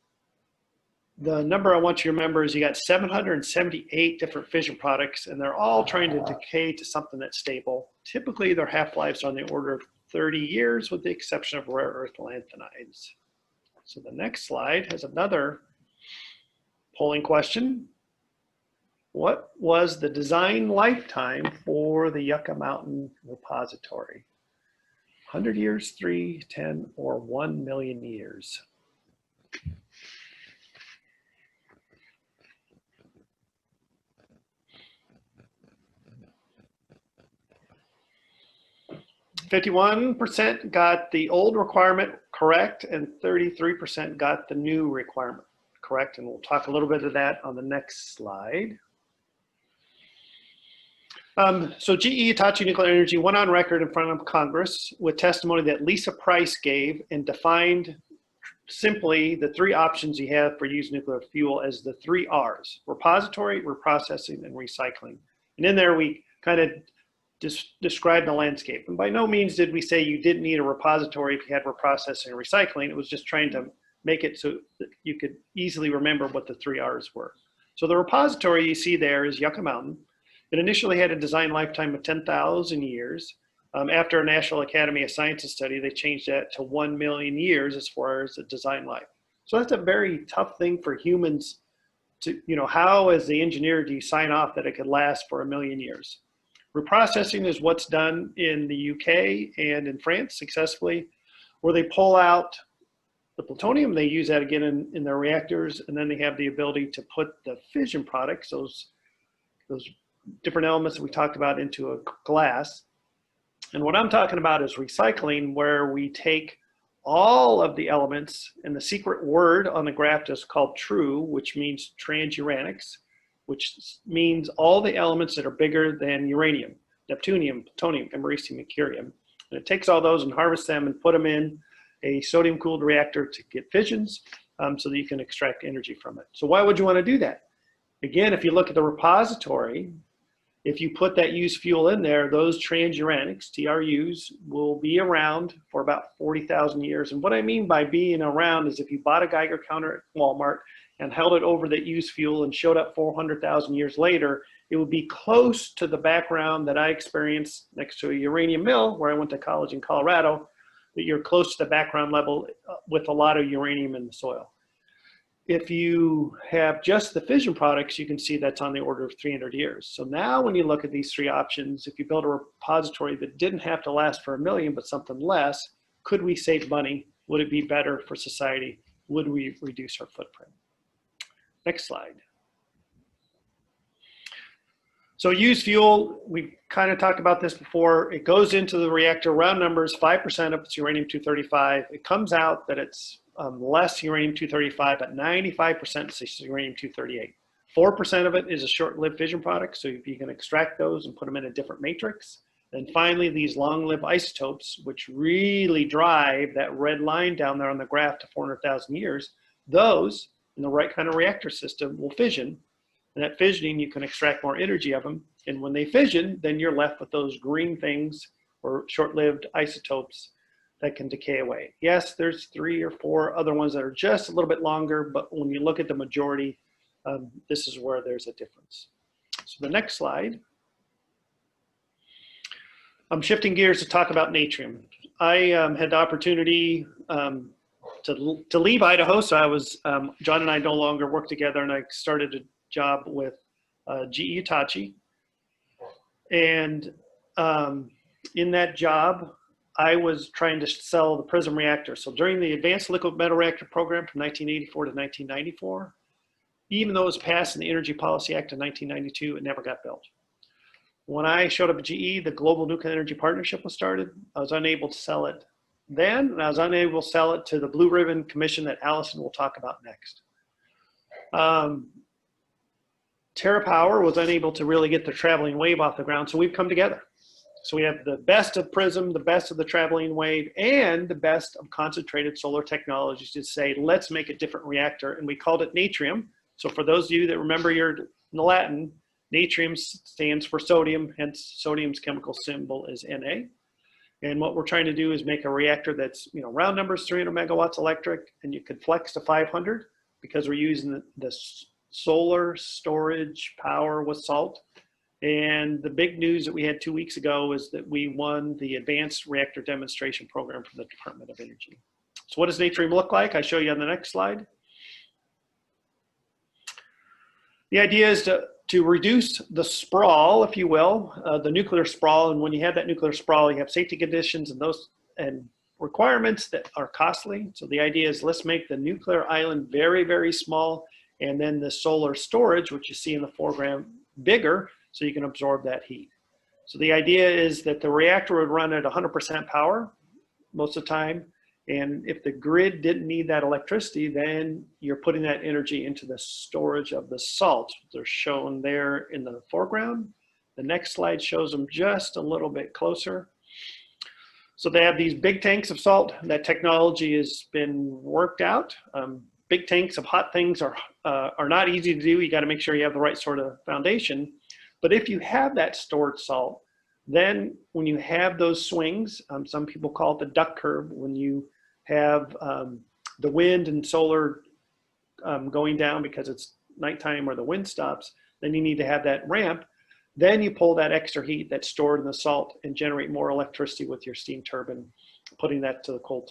The number I want you to remember is you got 778 different fission products, and they're all trying to decay to something that's stable. Typically, their half-lives are on the order of 30 years, with the exception of rare earth lanthanides. So the next slide has another polling question. What was the design lifetime for the Yucca Mountain repository? 100 years, 3, 10, or 1 million years? %, got the old requirement correct, and 33% got the new requirement correct. And we'll talk a little bit of that on the next slide. So GE-Hitachi Nuclear Energy went on record in front of Congress with testimony that Lisa Price gave and defined simply the three options you have for used nuclear fuel as the three R's: repository, reprocessing, and recycling. And in there, we kind of described the landscape. And by no means did we say you didn't need a repository if you had reprocessing and recycling. It was just trying to make it so that you could easily remember what the three R's were. So the repository you see there is Yucca Mountain. It initially had a design lifetime of 10,000 years. After a National Academy of Sciences study, they changed that to 1 million years as far as the design life. So that's a very tough thing for humans to, how as the engineer do you sign off that it could last for 1 million years? Reprocessing is what's done in the UK and in France successfully, where they pull out the plutonium, they use that again in their reactors, and then they have the ability to put the fission products, those different elements that we talked about, into a glass. And what I'm talking about is recycling, where we take all of the elements, and the secret word on the graph is called true, which means transuranics, which means all the elements that are bigger than uranium, neptunium, plutonium, americium, and curium. And it takes all those and harvests them and put them in a sodium-cooled reactor to get fissions so that you can extract energy from it. So why would you want to do that? Again, if you look at the repository, if you put that used fuel in there, those transuranics, TRUs, will be around for about 40,000 years. And what I mean by being around is if you bought a Geiger counter at Walmart and held it over that used fuel and showed up 400,000 years later, it would be close to the background that I experienced next to a uranium mill where I went to college in Colorado, that you're close to the background level with a lot of uranium in the soil. If you have just the fission products, you can see that's on the order of 300 years. So now when you look at these three options, if you build a repository that didn't have to last for 1 million, but something less, could we save money? Would it be better for society? Would we reduce our footprint? Next slide. So used fuel, we kind of talked about this before. It goes into the reactor, round numbers, 5% of it's uranium-235. It comes out that it's less uranium-235, but 95% is uranium-238. 4% of it is a short-lived fission product, so if you can extract those and put them in a different matrix. And finally, these long-lived isotopes, which really drive that red line down there on the graph to 400,000 years, those, in the right kind of reactor system, will fission. And at fissioning, you can extract more energy of them. And when they fission, then you're left with those green things, or short-lived isotopes, that can decay away. Yes, there's 3 or 4 other ones that are just a little bit longer, but when you look at the majority, this is where there's a difference. So the next slide. I'm shifting gears to talk about natrium. I had the opportunity to leave Idaho, so I was, John and I no longer work together, and I started a job with GE-Hitachi. And in that job, I was trying to sell the PRISM reactor. So during the Advanced Liquid Metal Reactor program from 1984 to 1994, even though it was passed in the Energy Policy Act of 1992, it never got built. When I showed up at GE, the Global Nuclear Energy Partnership was started. I was unable to sell it then, and I was unable to sell it to the Blue Ribbon Commission that Allison will talk about next. TerraPower was unable to really get the traveling wave off the ground, so we've come together. So we have the best of PRISM, the best of the traveling wave, and the best of concentrated solar technologies to say, let's make a different reactor. And we called it natrium. So for those of you that remember your Latin, natrium stands for sodium, hence sodium's chemical symbol is Na. And what we're trying to do is make a reactor that's, round numbers, 300 megawatts electric, and you could flex to 500 because we're using the solar storage power with salt. And the big news that we had 2 weeks ago is that we won the Advanced Reactor Demonstration Program from the Department of Energy. So what does natrium look like? I show you on the next slide. The idea is to reduce the sprawl, if you will, the nuclear sprawl. And when you have that nuclear sprawl, you have safety conditions and requirements that are costly. So the idea is let's make the nuclear island very, very small, and then the solar storage, which you see in the foreground, bigger, so you can absorb that heat. So the idea is that the reactor would run at 100% power most of the time. And if the grid didn't need that electricity, then you're putting that energy into the storage of the salt. They're shown there in the foreground. The next slide shows them just a little bit closer. So they have these big tanks of salt. That technology has been worked out. Big tanks of hot things are not easy to do. You got to make sure you have the right sort of foundation. But if you have that stored salt, then when you have those swings, some people call it the duck curve, when you have the wind and solar going down because it's nighttime or the wind stops, then you need to have that ramp. Then you pull that extra heat that's stored in the salt and generate more electricity with your steam turbine, putting that to the cold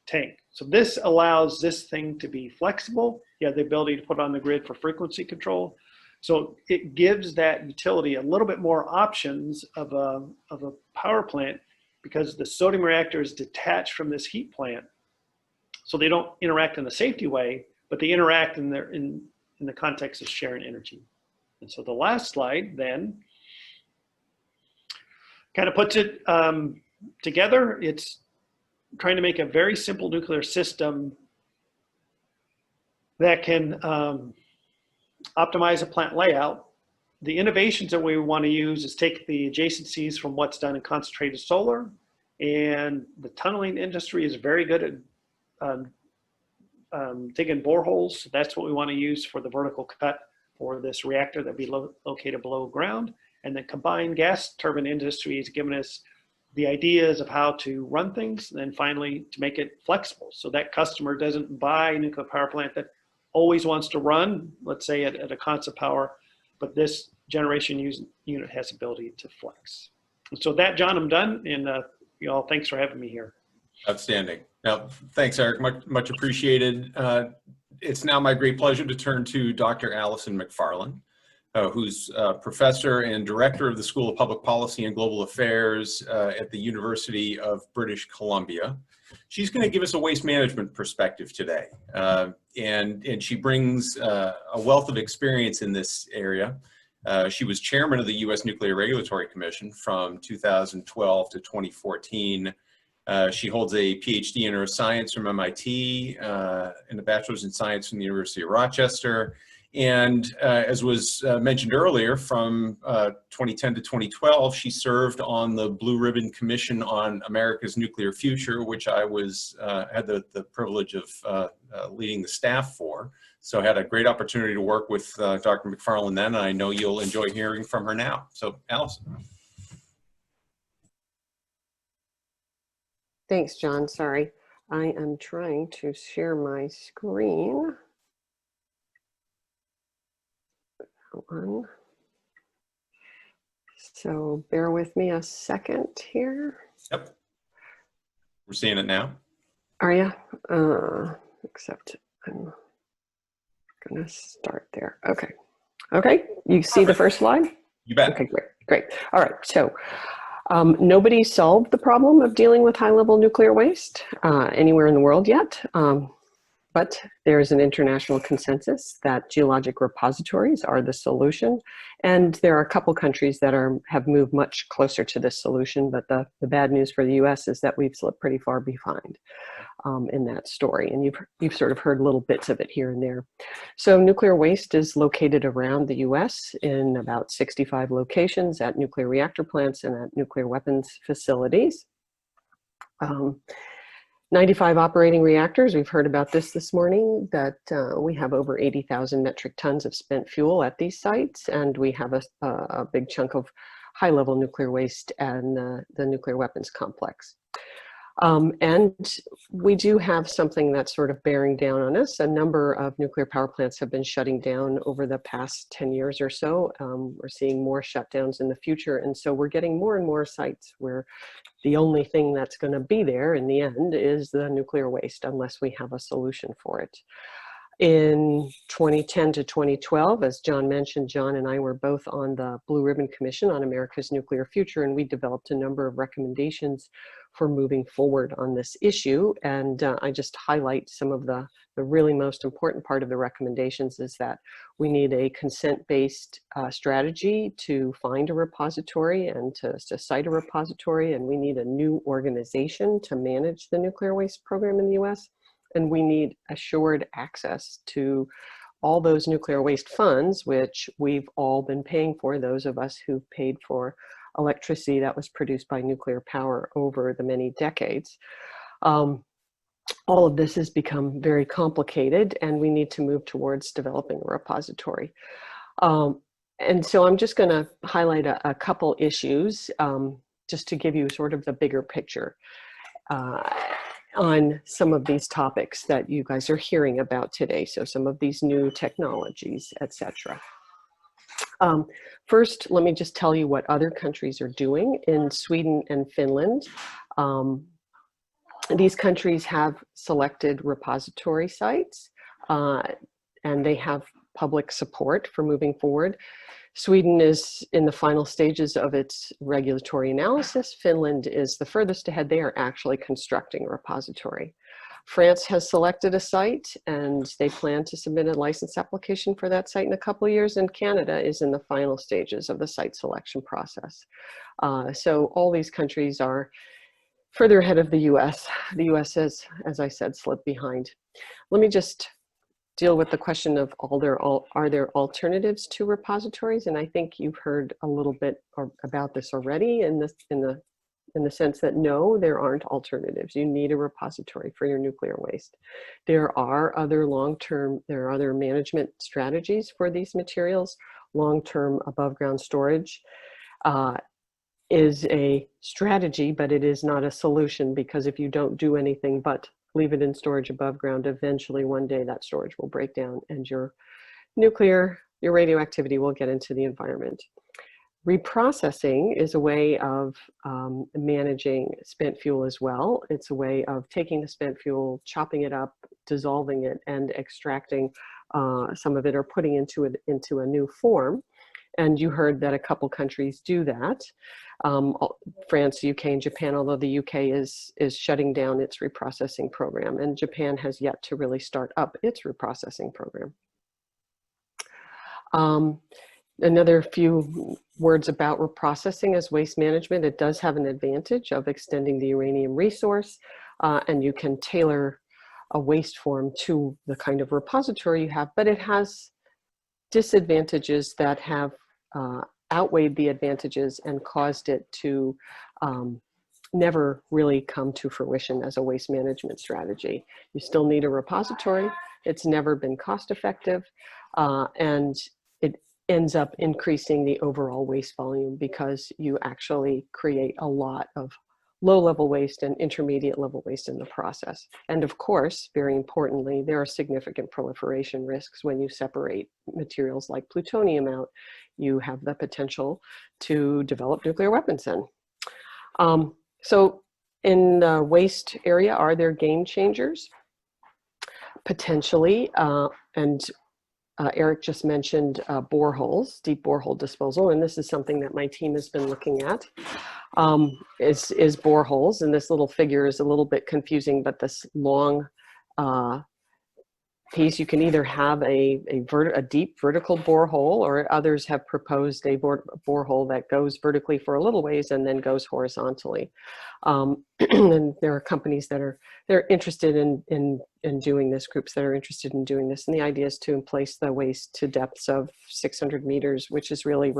tank. So this allows this thing to be flexible. You have the ability to put on the grid for frequency control. So it gives that utility a little bit more options of a power plant, because the sodium reactor is detached from this heat plant. So they don't interact in a safety way, but they interact in the context of sharing energy. And so the last slide then kind of puts it together. It's trying to make a very simple nuclear system that can optimize a plant layout. The innovations that we want to use is take the adjacencies from what's done in concentrated solar, and the tunneling industry is very good at digging boreholes. So that's what we want to use for the vertical cut for this reactor that be located below ground. And the combined gas turbine industry has given us the ideas of how to run things, and then finally to make it flexible so that customer doesn't buy a nuclear power plant that always wants to run, let's say at a constant power, but this generation unit has ability to flex. And so that, John, I'm done, and you all, thanks for having me here. Outstanding. Now, thanks, Eric, much appreciated. It's now my great pleasure to turn to Dr. Alison McFarland, who's professor and director of the School of Public Policy and Global Affairs at the University of British Columbia. She's going to give us a waste management perspective today, and she brings a wealth of experience in this area. She was chairman of the U.S. Nuclear Regulatory Commission from 2012 to 2014. She holds a PhD in neuroscience from MIT and a bachelor's in science from the University of Rochester. And as was mentioned earlier, from 2010 to 2012, she served on the Blue Ribbon Commission on America's Nuclear Future, which I had the privilege of leading the staff for. So I had a great opportunity to work with Dr. McFarland then, and I know you'll enjoy hearing from her now. So, Alison. Thanks, John. Sorry. I am trying to share my screen. So bear with me a second here. Yep. We're seeing it now. Are you? Except I'm going to start there. Okay. Okay. You see the first slide? You bet. Okay, great. Great. All right. So nobody solved the problem of dealing with high-level nuclear waste anywhere in the world yet. But there is an international consensus that geologic repositories are the solution. And there are a couple countries that have moved much closer to this solution. But the bad news for the US is that we've slipped pretty far behind in that story. And you've sort of heard little bits of it here and there. So nuclear waste is located around the US in about 65 locations at nuclear reactor plants and at nuclear weapons facilities. 95 operating reactors. We've heard about this morning, that we have over 80,000 metric tons of spent fuel at these sites, and we have a big chunk of high-level nuclear waste and the nuclear weapons complex. And we do have something that's sort of bearing down on us. A number of nuclear power plants have been shutting down over the past 10 years or so. We're seeing more shutdowns in the future. And so we're getting more and more sites where the only thing that's going to be there in the end is the nuclear waste, unless we have a solution for it. In 2010 to 2012, as John mentioned, John and I were both on the Blue Ribbon Commission on America's Nuclear Future, and we developed a number of recommendations for moving forward on this issue. And I just highlight some of the really most important part of the recommendations is that we need a consent-based strategy to find a repository and to cite a repository, and we need a new organization to manage the nuclear waste program in the US. And we need assured access to all those nuclear waste funds, which we've all been paying for, those of us who paid for electricity that was produced by nuclear power over the many decades, all of this has become very complicated, and we need to move towards developing a repository. And so I'm just going to highlight a couple issues just to give you sort of the bigger picture on some of these topics that you guys are hearing about today. So some of these new technologies, etc. First, let me just tell you what other countries are doing. In Sweden and Finland, these countries have selected repository sites, and they have public support for moving forward. Sweden is in the final stages of its regulatory analysis. Finland is the furthest ahead. They are actually constructing a repository. France has selected a site, and they plan to submit a license application for that site in a couple of years, and Canada is in the final stages of the site selection process. So all these countries are further ahead of the US. The US has, as I said, slipped behind. Let me just deal with the question of are there alternatives to repositories? And I think you've heard a little bit about this already in the sense that no, there aren't alternatives. You need a repository for your nuclear waste. There are other management strategies for these materials. Long-term above ground storage is a strategy, but it is not a solution, because if you don't do anything but leave it in storage above ground, eventually one day that storage will break down and your radioactivity will get into the environment. Reprocessing is a way of managing spent fuel as well. It's a way of taking the spent fuel, chopping it up, dissolving it, and extracting some of it or putting into a new form. And you heard that a couple countries do that. France, UK, and Japan, although the UK is shutting down its reprocessing program, and Japan has yet to really start up its reprocessing program. Another few words about reprocessing as waste management. It does have an advantage of extending the uranium resource, and you can tailor a waste form to the kind of repository you have, but it has disadvantages that have outweighed the advantages and caused it to never really come to fruition as a waste management strategy. You still need a repository. It's never been cost effective, and it ends up increasing the overall waste volume because you actually create a lot of low-level waste and intermediate-level waste in the process. And of course, very importantly, there are significant proliferation risks when you separate materials like plutonium out. You have the potential to develop nuclear weapons then. So in the waste area, are there game changers? Potentially, and Eric just mentioned boreholes, deep borehole disposal, and this is something that my team has been looking at, is boreholes. And this little figure is a little bit confusing, but this long piece, you can either have a deep vertical borehole, or others have proposed a borehole that goes vertically for a little ways and then goes horizontally. And there are companies they're interested in doing this, groups that are interested in doing this. And the idea is to place the waste to depths of 600 meters, which is really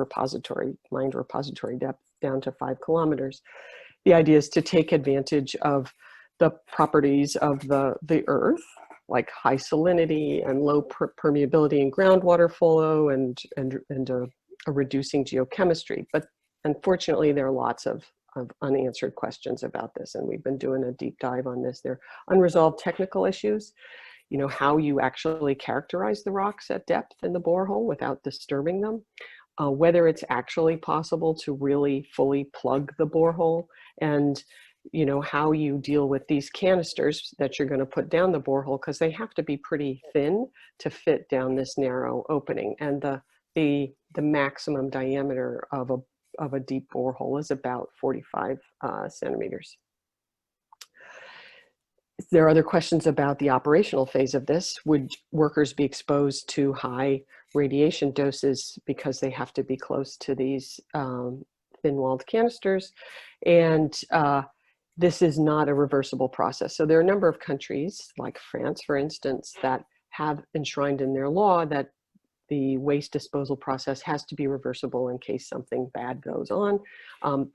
mined repository depth down to 5 kilometers. The idea is to take advantage of the properties of the earth, like high salinity and low permeability and groundwater flow and a reducing geochemistry. But unfortunately, there are lots of unanswered questions about this, and we've been doing a deep dive on this. There are unresolved technical issues, how you actually characterize the rocks at depth in the borehole without disturbing them, whether it's actually possible to really fully plug the borehole, and how you deal with these canisters that you're going to put down the borehole, because they have to be pretty thin to fit down this narrow opening. And the maximum diameter of a deep borehole is about 45 centimeters. There are other questions about the operational phase of this. Would workers be exposed to high radiation doses because they have to be close to these thin-walled canisters? And this is not a reversible process. So there are a number of countries, like France, for instance, that have enshrined in their law that the waste disposal process has to be reversible in case something bad goes on.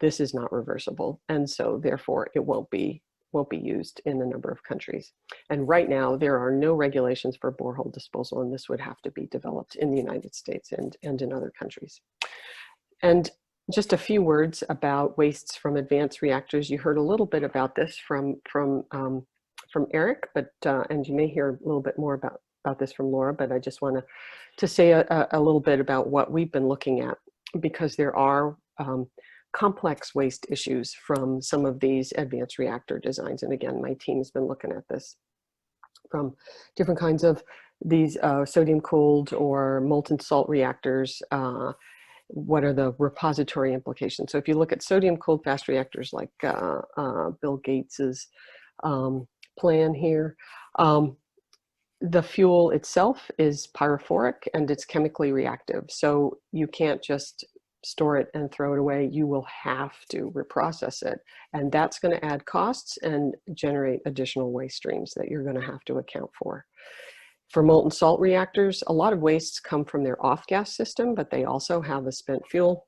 This is not reversible, and so therefore it won't be used in a number of countries. And right now there are no regulations for borehole disposal, and this would have to be developed in the United States and in other countries. And just a few words about wastes from advanced reactors. You heard a little bit about this from Eric, but and you may hear a little bit more about this from Laura, but I just want to say a little bit about what we've been looking at, because there are complex waste issues from some of these advanced reactor designs. And again, my team's been looking at this from different kinds of these sodium cooled or molten salt reactors. What are the repository implications? So if you look at sodium cooled fast reactors like Bill Gates's plan here, the fuel itself is pyrophoric and it's chemically reactive. So you can't just store it and throw it away. You will have to reprocess it. And that's going to add costs and generate additional waste streams that you're going to have to account for. For molten salt reactors, a lot of wastes come from their off-gas system, but they also have a spent fuel,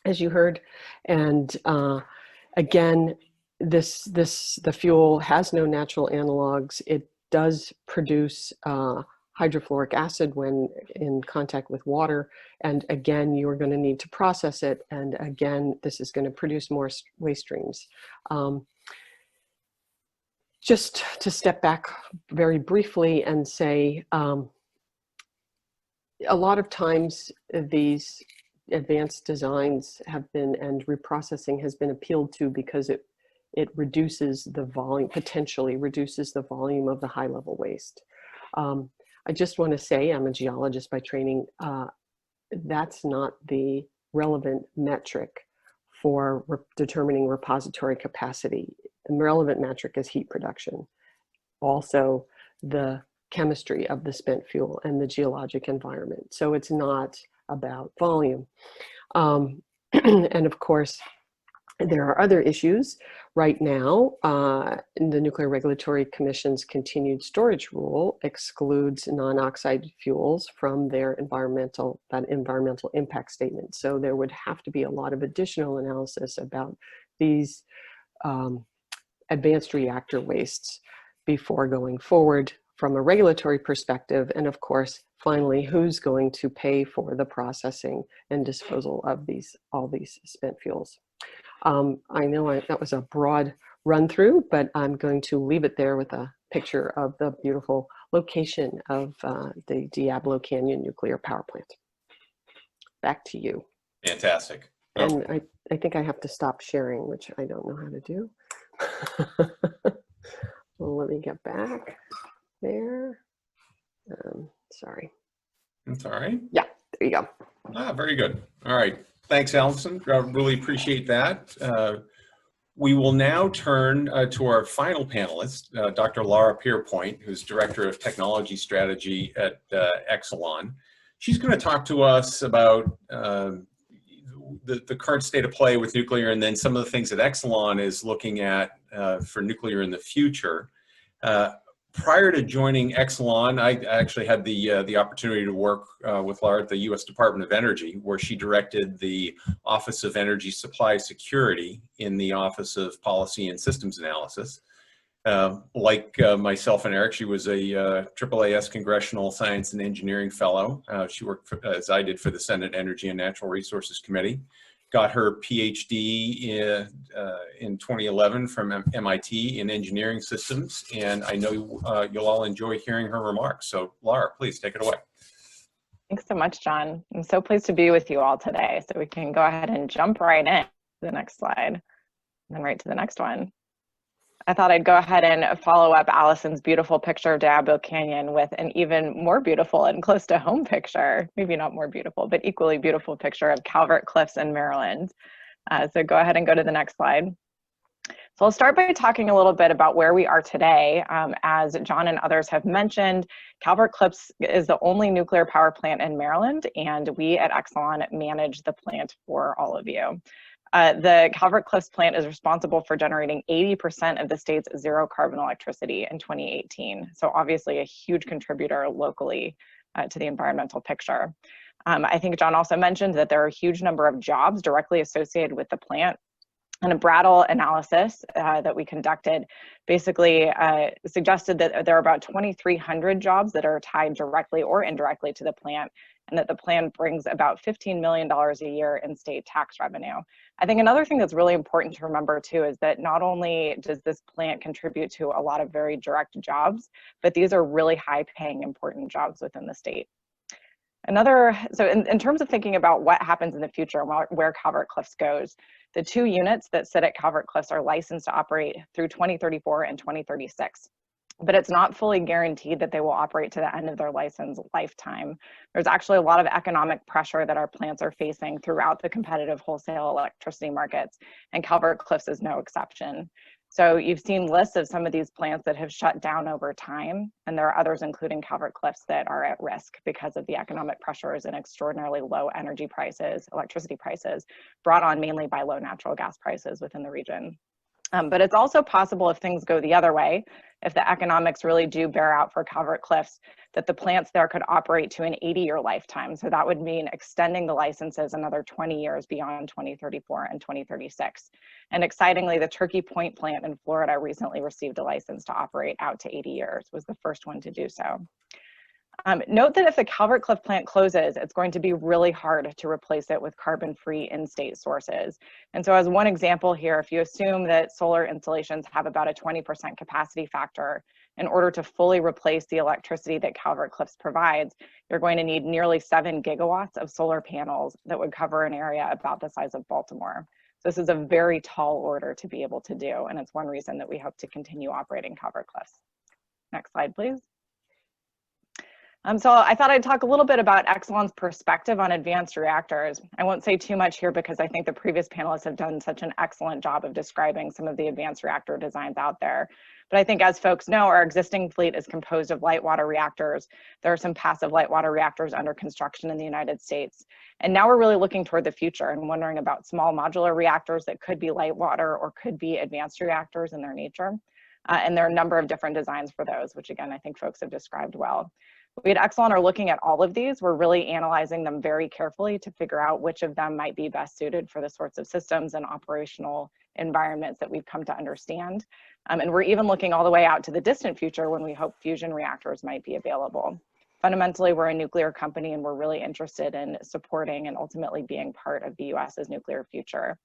as you heard. And again, the fuel has no natural analogs. It does produce hydrofluoric acid when in contact with water. And again, you're going to need to process it. And again, this is going to produce more waste streams. Just to step back very briefly and say, a lot of times these advanced designs have been, and reprocessing has been appealed to because it reduces the volume, potentially reduces the volume of the high level waste. I just want to say, I'm a geologist by training, that's not the relevant metric for determining repository capacity. The relevant metric is heat production. Also, the chemistry of the spent fuel and the geologic environment. So it's not about volume. And of course, there are other issues. Right now, in the Nuclear Regulatory Commission's continued storage rule excludes non-oxide fuels from their environmental impact statement. So there would have to be a lot of additional analysis about these advanced reactor wastes before going forward from a regulatory perspective. And of course, finally, who's going to pay for the processing and disposal of all these spent fuels? I know that was a broad run through, but I'm going to leave it there with a picture of the beautiful location of the Diablo Canyon nuclear power plant. Back to you. Fantastic. And I think I have to stop sharing, which I don't know how to do. Well, let me get back there. Sorry. That's all right. Yeah, there you go. Ah, very good. All right. Thanks, Allison. I really appreciate that. We will now turn to our final panelist, Dr. Laura Pierpoint, who's Director of Technology Strategy at Exelon. She's going to talk to us about the current state of play with nuclear, and then some of the things that Exelon is looking at for nuclear in the future. Prior to joining Exelon, I actually had the opportunity to work with Laura at the U.S. Department of Energy, where she directed the Office of Energy Supply Security in the Office of Policy and Systems Analysis. Like myself and Eric, she was a AAAS Congressional Science and Engineering Fellow. She worked, as I did, for the Senate Energy and Natural Resources Committee. Got her PhD in 2011 from MIT in engineering systems, and I know you'll all enjoy hearing her remarks. So Laura, please take it away. Thanks so much, John. I'm so pleased to be with you all today. So we can go ahead and jump right in to the next slide, and then right to the next one. I thought I'd go ahead and follow up Allison's beautiful picture of Diablo Canyon with an even more beautiful and close to home picture, maybe not more beautiful, but equally beautiful picture of Calvert Cliffs in Maryland. So go ahead and go to the next slide. So I'll start by talking a little bit about where we are today. As John and others have mentioned, Calvert Cliffs is the only nuclear power plant in Maryland, and we at Exelon manage the plant for all of you. The Calvert Cliffs plant is responsible for generating 80% of the state's zero carbon electricity in 2018. So obviously a huge contributor locally to the environmental picture. I think John also mentioned that there are a huge number of jobs directly associated with the plant. And a Brattle analysis that we conducted basically suggested that there are about 2,300 jobs that are tied directly or indirectly to the plant, and that the plant brings about $15 million a year in state tax revenue. I think another thing that's really important to remember too is that not only does this plant contribute to a lot of very direct jobs, but these are really high paying, important jobs within the state. So in terms of thinking about what happens in the future and where Calvert Cliffs goes, the 2 units that sit at Calvert Cliffs are licensed to operate through 2034 and 2036. But it's not fully guaranteed that they will operate to the end of their license lifetime. There's actually a lot of economic pressure that our plants are facing throughout the competitive wholesale electricity markets, and Calvert Cliffs is no exception. So you've seen lists of some of these plants that have shut down over time, and there are others, including Calvert Cliffs, that are at risk because of the economic pressures and extraordinarily low energy prices, electricity prices, brought on mainly by low natural gas prices within the region. But it's also possible, if things go the other way, if the economics really do bear out for Calvert Cliffs, that the plants there could operate to an 80-year lifetime. So that would mean extending the licenses another 20 years beyond 2034 and 2036. And excitingly, the Turkey Point plant in Florida recently received a license to operate out to 80 years, was the first one to do so. Note that if the Calvert Cliff plant closes, it's going to be really hard to replace it with carbon-free in-state sources. And so as one example here, if you assume that solar installations have about a 20% capacity factor, in order to fully replace the electricity that Calvert Cliffs provides, you're going to need nearly 7 gigawatts of solar panels that would cover an area about the size of Baltimore. So this is a very tall order to be able to do, and it's one reason that we hope to continue operating Calvert Cliffs. Next slide, please. So I thought I'd talk a little bit about Exelon's perspective on advanced reactors. I won't say too much here because I think the previous panelists have done such an excellent job of describing some of the advanced reactor designs out there. But I think, as folks know, our existing fleet is composed of light water reactors. There are some passive light water reactors under construction in the United States. And now we're really looking toward the future and wondering about small modular reactors that could be light water or could be advanced reactors in their nature. And there are a number of different designs for those, which again, I think folks have described well. We at Exelon are looking at all of these. We're really analyzing them very carefully to figure out which of them might be best suited for the sorts of systems and operational environments that we've come to understand. And we're even looking all the way out to the distant future when we hope fusion reactors might be available. Fundamentally, we're a nuclear company and we're really interested in supporting and ultimately being part of the US's nuclear future.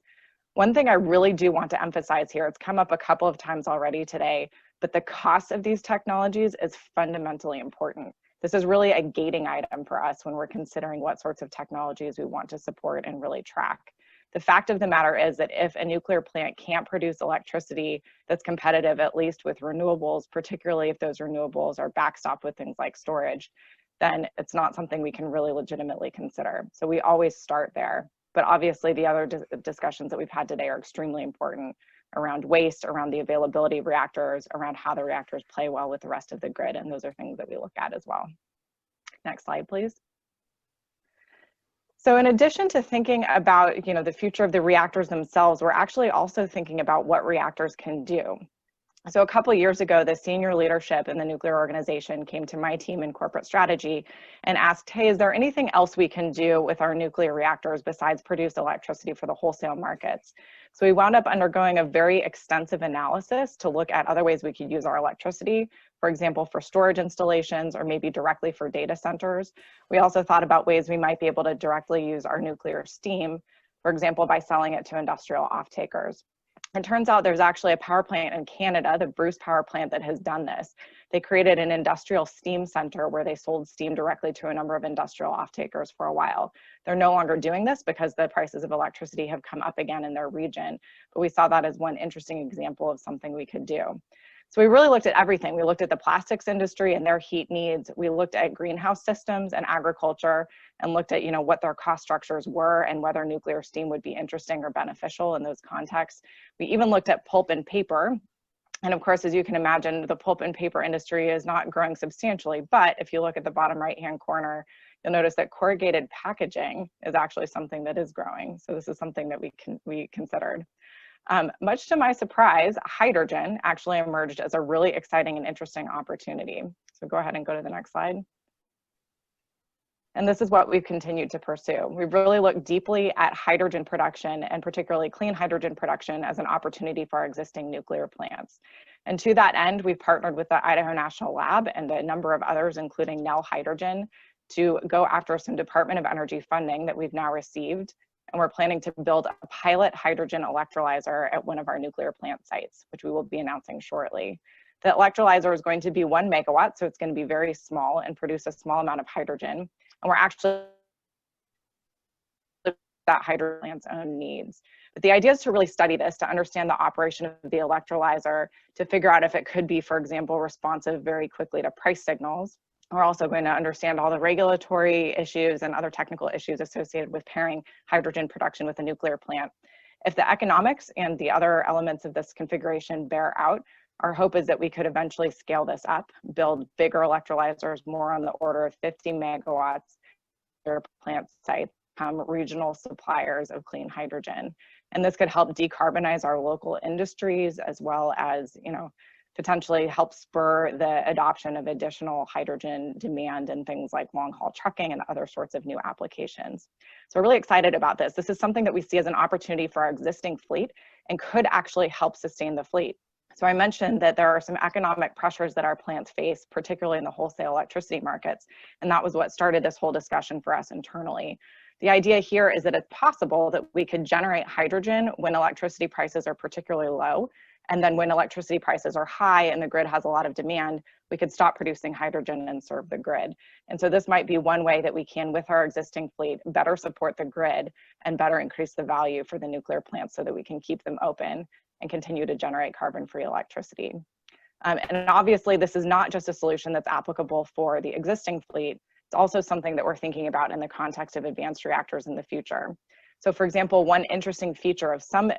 One thing I really do want to emphasize here, it's come up a couple of times already today, but the cost of these technologies is fundamentally important. This is really a gating item for us when we're considering what sorts of technologies we want to support and really track. The fact of the matter is that if a nuclear plant can't produce electricity that's competitive, at least with renewables, particularly if those renewables are backstopped with things like storage, then it's not something we can really legitimately consider. So we always start there. But obviously the other discussions that we've had today are extremely important around waste, around the availability of reactors, around how the reactors play well with the rest of the grid. And those are things that we look at as well. Next slide, please. So in addition to thinking about, the future of the reactors themselves, we're actually also thinking about what reactors can do. So a couple of years ago, the senior leadership in the nuclear organization came to my team in corporate strategy and asked, hey, is there anything else we can do with our nuclear reactors besides produce electricity for the wholesale markets? So we wound up undergoing a very extensive analysis to look at other ways we could use our electricity, for example, for storage installations or maybe directly for data centers. We also thought about ways we might be able to directly use our nuclear steam, for example, by selling it to industrial off-takers. It turns out there's actually a power plant in Canada, the Bruce Power Plant, that has done this. They created an industrial steam center where they sold steam directly to a number of industrial off-takers for a while. They're no longer doing this because the prices of electricity have come up again in their region, but we saw that as one interesting example of something we could do. So we really looked at everything. We looked at the plastics industry and their heat needs. We looked at greenhouse systems and agriculture and looked at, what their cost structures were and whether nuclear steam would be interesting or beneficial in those contexts. We even looked at pulp and paper. And of course, as you can imagine, the pulp and paper industry is not growing substantially, but if you look at the bottom right-hand corner, you'll notice that corrugated packaging is actually something that is growing. So this is something that we considered. Much to my surprise, hydrogen actually emerged as a really exciting and interesting opportunity. So go ahead and go to the next slide. And this is what we've continued to pursue. We've really looked deeply at hydrogen production, and particularly clean hydrogen production, as an opportunity for our existing nuclear plants. And to that end, we've partnered with the Idaho National Lab and a number of others, including Nel Hydrogen, to go after some Department of Energy funding that we've now received. And we're planning to build a pilot hydrogen electrolyzer at one of our nuclear plant sites, which we will be announcing shortly. The electrolyzer is going to be 1 megawatt, so it's going to be very small and produce a small amount of hydrogen. And we're actually that hydrogen plant's own needs. But the idea is to really study this, to understand the operation of the electrolyzer, to figure out if it could be, for example, responsive very quickly to price signals. We're also going to understand all the regulatory issues and other technical issues associated with pairing hydrogen production with a nuclear plant. If the economics and the other elements of this configuration bear out, our hope is that we could eventually scale this up, build bigger electrolyzers, more on the order of 50 megawatts, their plant sites, become regional suppliers of clean hydrogen. And this could help decarbonize our local industries, as well as, potentially help spur the adoption of additional hydrogen demand in things like long-haul trucking and other sorts of new applications. So we're really excited about this. This is something that we see as an opportunity for our existing fleet and could actually help sustain the fleet. So I mentioned that there are some economic pressures that our plants face, particularly in the wholesale electricity markets. And that was what started this whole discussion for us internally. The idea here is that it's possible that we could generate hydrogen when electricity prices are particularly low. And then when electricity prices are high and the grid has a lot of demand, we could stop producing hydrogen and serve the grid. And so this might be one way that we can, with our existing fleet, better support the grid and better increase the value for the nuclear plants so that we can keep them open and continue to generate carbon-free electricity. And obviously, this is not just a solution that's applicable for the existing fleet. It's also something that we're thinking about in the context of advanced reactors in the future. So for example, one interesting feature of some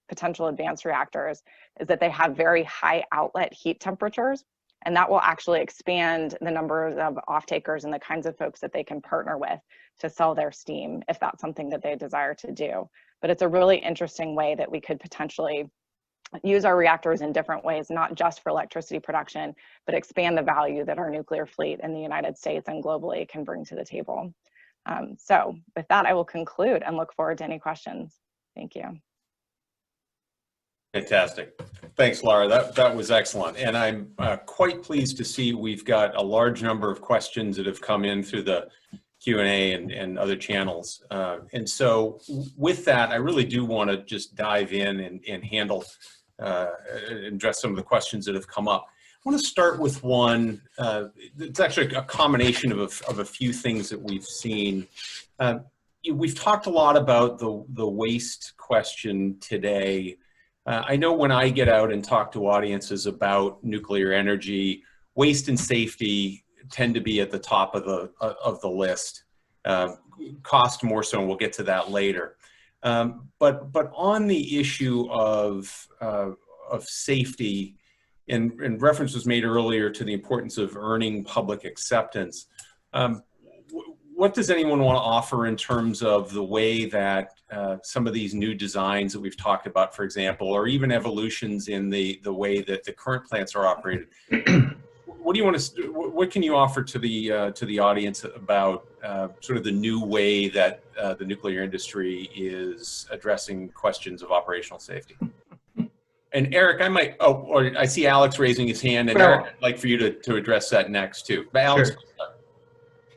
potential advanced reactors is that they have very high outlet heat temperatures, and that will actually expand the number of off-takers and the kinds of folks that they can partner with to sell their steam, if that's something that they desire to do. But it's a really interesting way that we could potentially use our reactors in different ways, not just for electricity production, but expand the value that our nuclear fleet in the United States and globally can bring to the table. So with that, I will conclude and look forward to any questions. Thank you. Fantastic. Thanks, Laura. That was excellent. And I'm quite pleased to see we've got a large number of questions that have come in through the Q&A and other channels. And so with that, I really do want to just dive in and handle, address some of the questions that have come up. I want to start with one. It's actually a combination of a few things that we've seen. We've talked a lot about the waste question today. I know when I get out and talk to audiences about nuclear energy, waste and safety tend to be at the top of the list. Cost more so, and we'll get to that later. But on the issue of safety, and reference was made earlier to the importance of earning public acceptance. What does anyone want to offer in terms of the way that some of these new designs that we've talked about, for example, or even evolutions in the way that the current plants are operated? What do you want to? What can you offer to the audience about sort of the new way that the nuclear industry is addressing questions of operational safety? And Eric, I might. Oh, or I see Alex raising his hand, and Eric, I'd like for you to address that next too. But Alex, sure.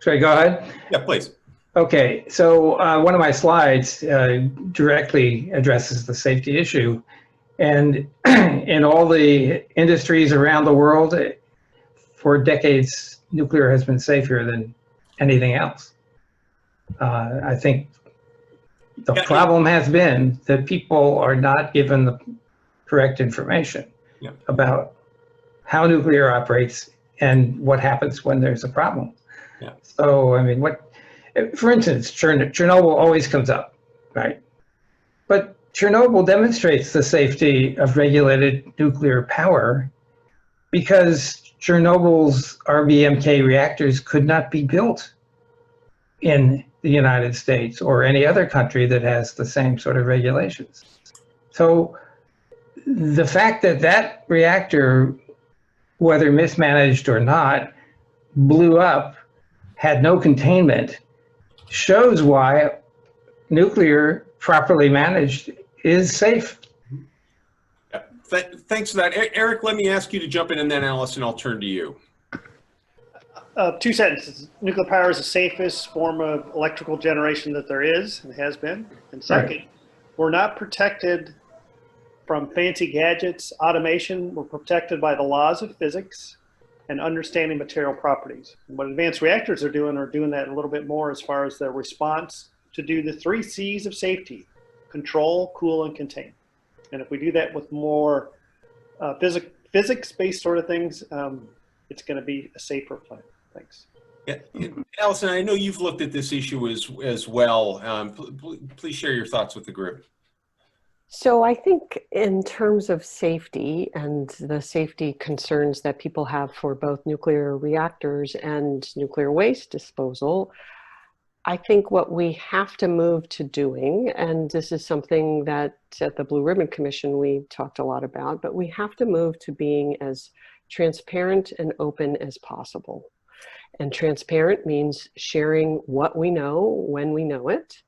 Should I go ahead? Yeah, please. Okay, so one of my slides directly addresses the safety issue, and in all the industries around the world, for decades, nuclear has been safer than anything else. I think the problem has been that people are not given the correct information about how nuclear operates and what happens when there's a problem. Yeah. So, I mean, for instance, Chernobyl always comes up, right? But Chernobyl demonstrates the safety of regulated nuclear power because Chernobyl's RBMK reactors could not be built in the United States or any other country that has the same sort of regulations. So the fact that that reactor, whether mismanaged or not, blew up, had no containment, shows why nuclear, properly managed, is safe. Yeah. Thanks for that. Eric, let me ask you to jump in, and then Allison, I'll turn to you. 2 sentences. Nuclear power is the safest form of electrical generation that there is and has been. And second, we're not protected from fancy gadgets, automation. We're protected by the laws of physics and understanding material properties. And what advanced reactors are doing that a little bit more as far as their response to do the 3 C's of safety: control, cool, and contain. And if we do that with more physics-based sort of things, it's going to be a safer plant. Thanks. Yeah. Allison, I know you've looked at this issue as well. Please share your thoughts with the group. So I think in terms of safety and the safety concerns that people have for both nuclear reactors and nuclear waste disposal, I think what we have to move to doing, and this is something that at the Blue Ribbon Commission we talked a lot about, but we have to move to being as transparent and open as possible. And transparent means sharing what we know when we know it.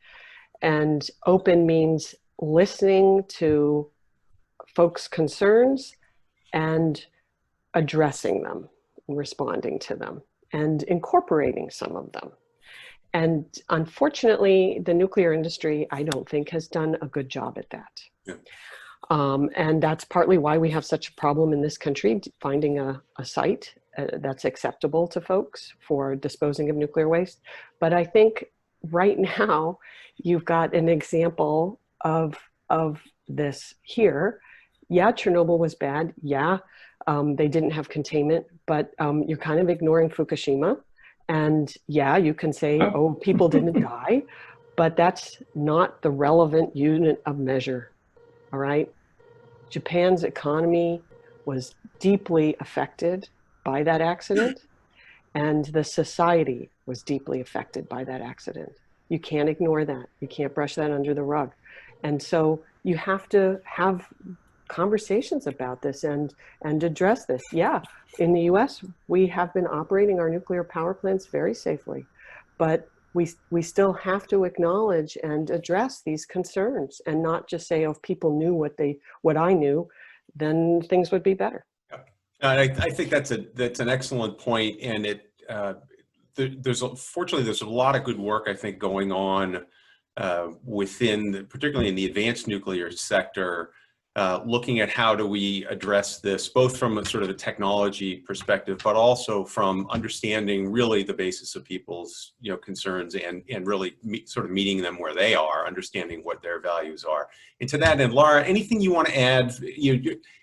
And open means listening to folks' concerns and addressing them, responding to them, and incorporating some of them. And unfortunately, the nuclear industry, I don't think, has done a good job at that. Yeah. And that's partly why we have such a problem in this country, finding a site that's acceptable to folks for disposing of nuclear waste. But I think right now, you've got an example of this here. Yeah, Chernobyl was bad. Yeah, they didn't have containment, but you're kind of ignoring Fukushima. And yeah, you can say, oh, people didn't die, but that's not the relevant unit of measure, all right? Japan's economy was deeply affected by that accident, and the society was deeply affected by that accident. You can't ignore that. You can't brush that under the rug. And so you have to have conversations about this and address this. Yeah, in the US, we have been operating our nuclear power plants very safely, but we still have to acknowledge and address these concerns and not just say, oh, if people knew what I knew, then things would be better. I think that's an excellent point, and fortunately there's a lot of good work, I think, going on particularly in the advanced nuclear sector, looking at how do we address this, both from a sort of a technology perspective, but also from understanding really the basis of people's concerns and really sort of meeting them where they are, understanding what their values are. And to that end, Laura, anything you want to add?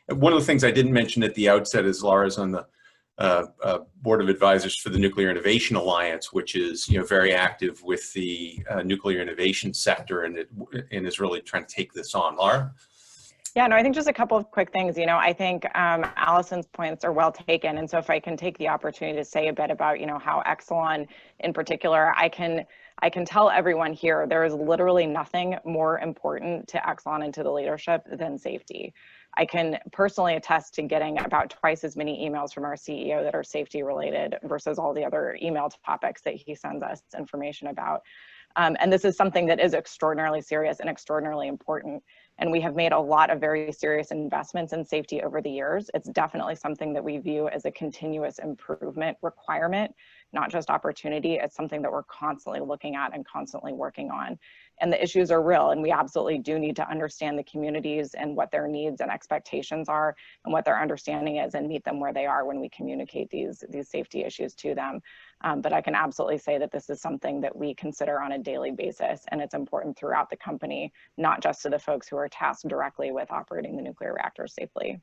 One of the things I didn't mention at the outset is Laura's on the Board of Advisors for the Nuclear Innovation Alliance, which is very active with the nuclear innovation sector, and is really trying to take this on. Laura? Yeah, no, I think just a couple of quick things. I think Allison's points are well taken, and so if I can take the opportunity to say a bit about how Exelon in particular, I can tell everyone here there is literally nothing more important to Exelon and to the leadership than safety. I can personally attest to getting about twice as many emails from our CEO that are safety related versus all the other email topics that he sends us information about. And this is something that is extraordinarily serious and extraordinarily important. And we have made a lot of very serious investments in safety over the years. It's definitely something that we view as a continuous improvement requirement, not just opportunity. It's something that we're constantly looking at and constantly working on. And the issues are real, and we absolutely do need to understand the communities and what their needs and expectations are and what their understanding is, and meet them where they are when we communicate these safety issues to them. But I can absolutely say that this is something that we consider on a daily basis, and it's important throughout the company, not just to the folks who are tasked directly with operating the nuclear reactors safely.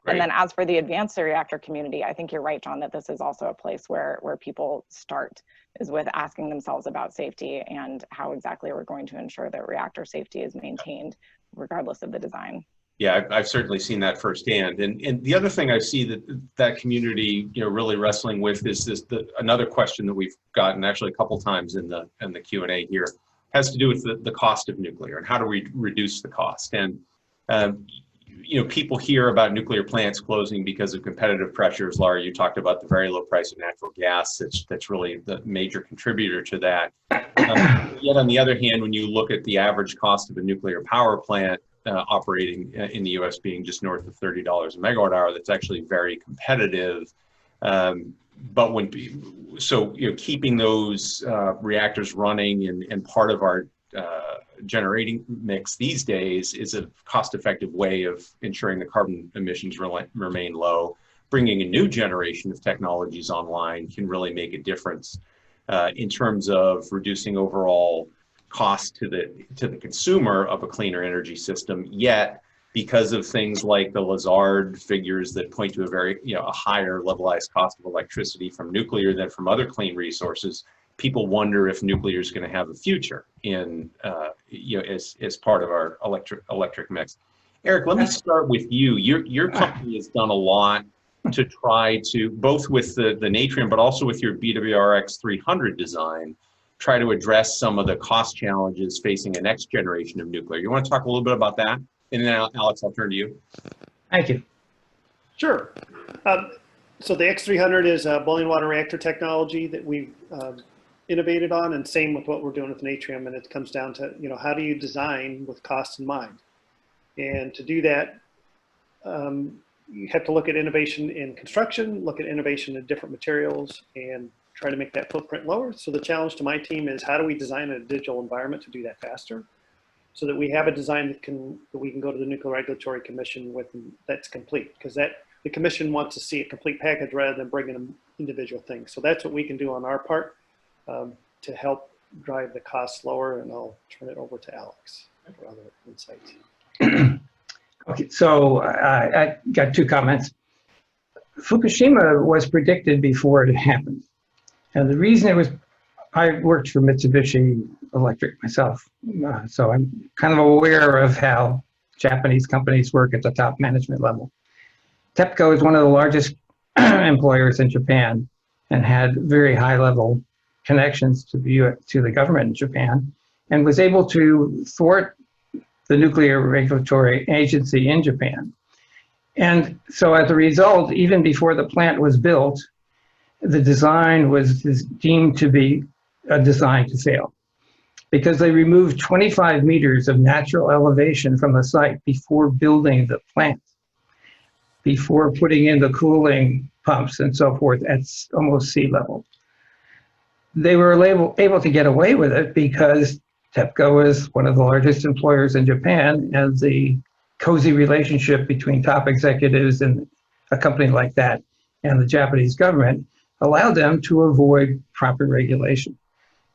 Great. And then as for the advanced reactor community, I think you're right, John, that this is also a place where people start, is with asking themselves about safety and how exactly we're going to ensure that reactor safety is maintained regardless of the design. Yeah, I've certainly seen that firsthand. And the other thing I see that community, really wrestling with is another question that we've gotten actually a couple times in the Q&A here, has to do with the cost of nuclear and how do we reduce the cost. And people hear about nuclear plants closing because of competitive pressures. Laura, you talked about the very low price of natural gas. That's really the major contributor to that. Yet on the other hand, when you look at the average cost of a nuclear power plant operating in the U.S. being just north of $30 a megawatt hour, that's actually very competitive. But keeping those reactors running and part of our generating mix these days is a cost-effective way of ensuring the carbon emissions remain low. Bringing a new generation of technologies online can really make a difference in terms of reducing overall cost to the consumer of a cleaner energy system. Yet, because of things like the Lazard figures that point to a higher levelized cost of electricity from nuclear than from other clean resources, people wonder if nuclear is going to have a future in as part of our electric mix. Eric, let me start with you. Your company has done a lot to try to, both with the Natrium, but also with your BWRX 300 design, try to address some of the cost challenges facing a next generation of nuclear. You want to talk a little bit about that? And then Alex, I'll turn to you. Thank you. Sure. So the X300 is a boiling water reactor technology that we've innovated on, and same with what we're doing with Natrium. And it comes down to, how do you design with cost in mind? And to do that, you have to look at innovation in construction, look at innovation in different materials, and try to make that footprint lower. So the challenge to my team is, how do we design a digital environment to do that faster, so that we have a design that we can go to the Nuclear Regulatory Commission with that's complete, because the commission wants to see a complete package rather than bringing them individual things. So that's what we can do on our part to help drive the costs lower, and I'll turn it over to Alex for other insights. Okay, so I got two comments. Fukushima was predicted before it happened. And the reason it was, I worked for Mitsubishi Electric myself, so I'm kind of aware of how Japanese companies work at the top management level. TEPCO is one of the largest employers in Japan and had very high level connections to the government in Japan, and was able to thwart the Nuclear Regulatory Agency in Japan. And so as a result, even before the plant was built, the design was deemed to be a design to fail, because they removed 25 meters of natural elevation from the site before building the plant, before putting in the cooling pumps and so forth at almost sea level. They were able to get away with it because TEPCO is one of the largest employers in Japan, and the cozy relationship between top executives in a company like that and the Japanese government allowed them to avoid proper regulation.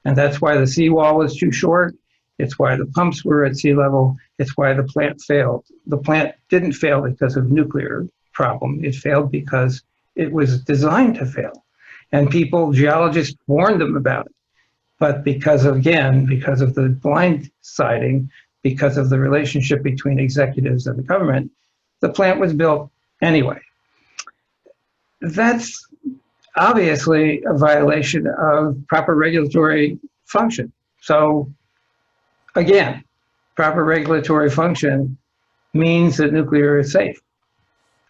And that's why the seawall was too short. It's why the pumps were at sea level. It's why the plant failed. The plant didn't fail because of nuclear problem. It failed because it was designed to fail. And geologists warned them about it. But because of the blindsiding, because of the relationship between executives and the government, the plant was built anyway. That's obviously a violation of proper regulatory function. So again, proper regulatory function means that nuclear is safe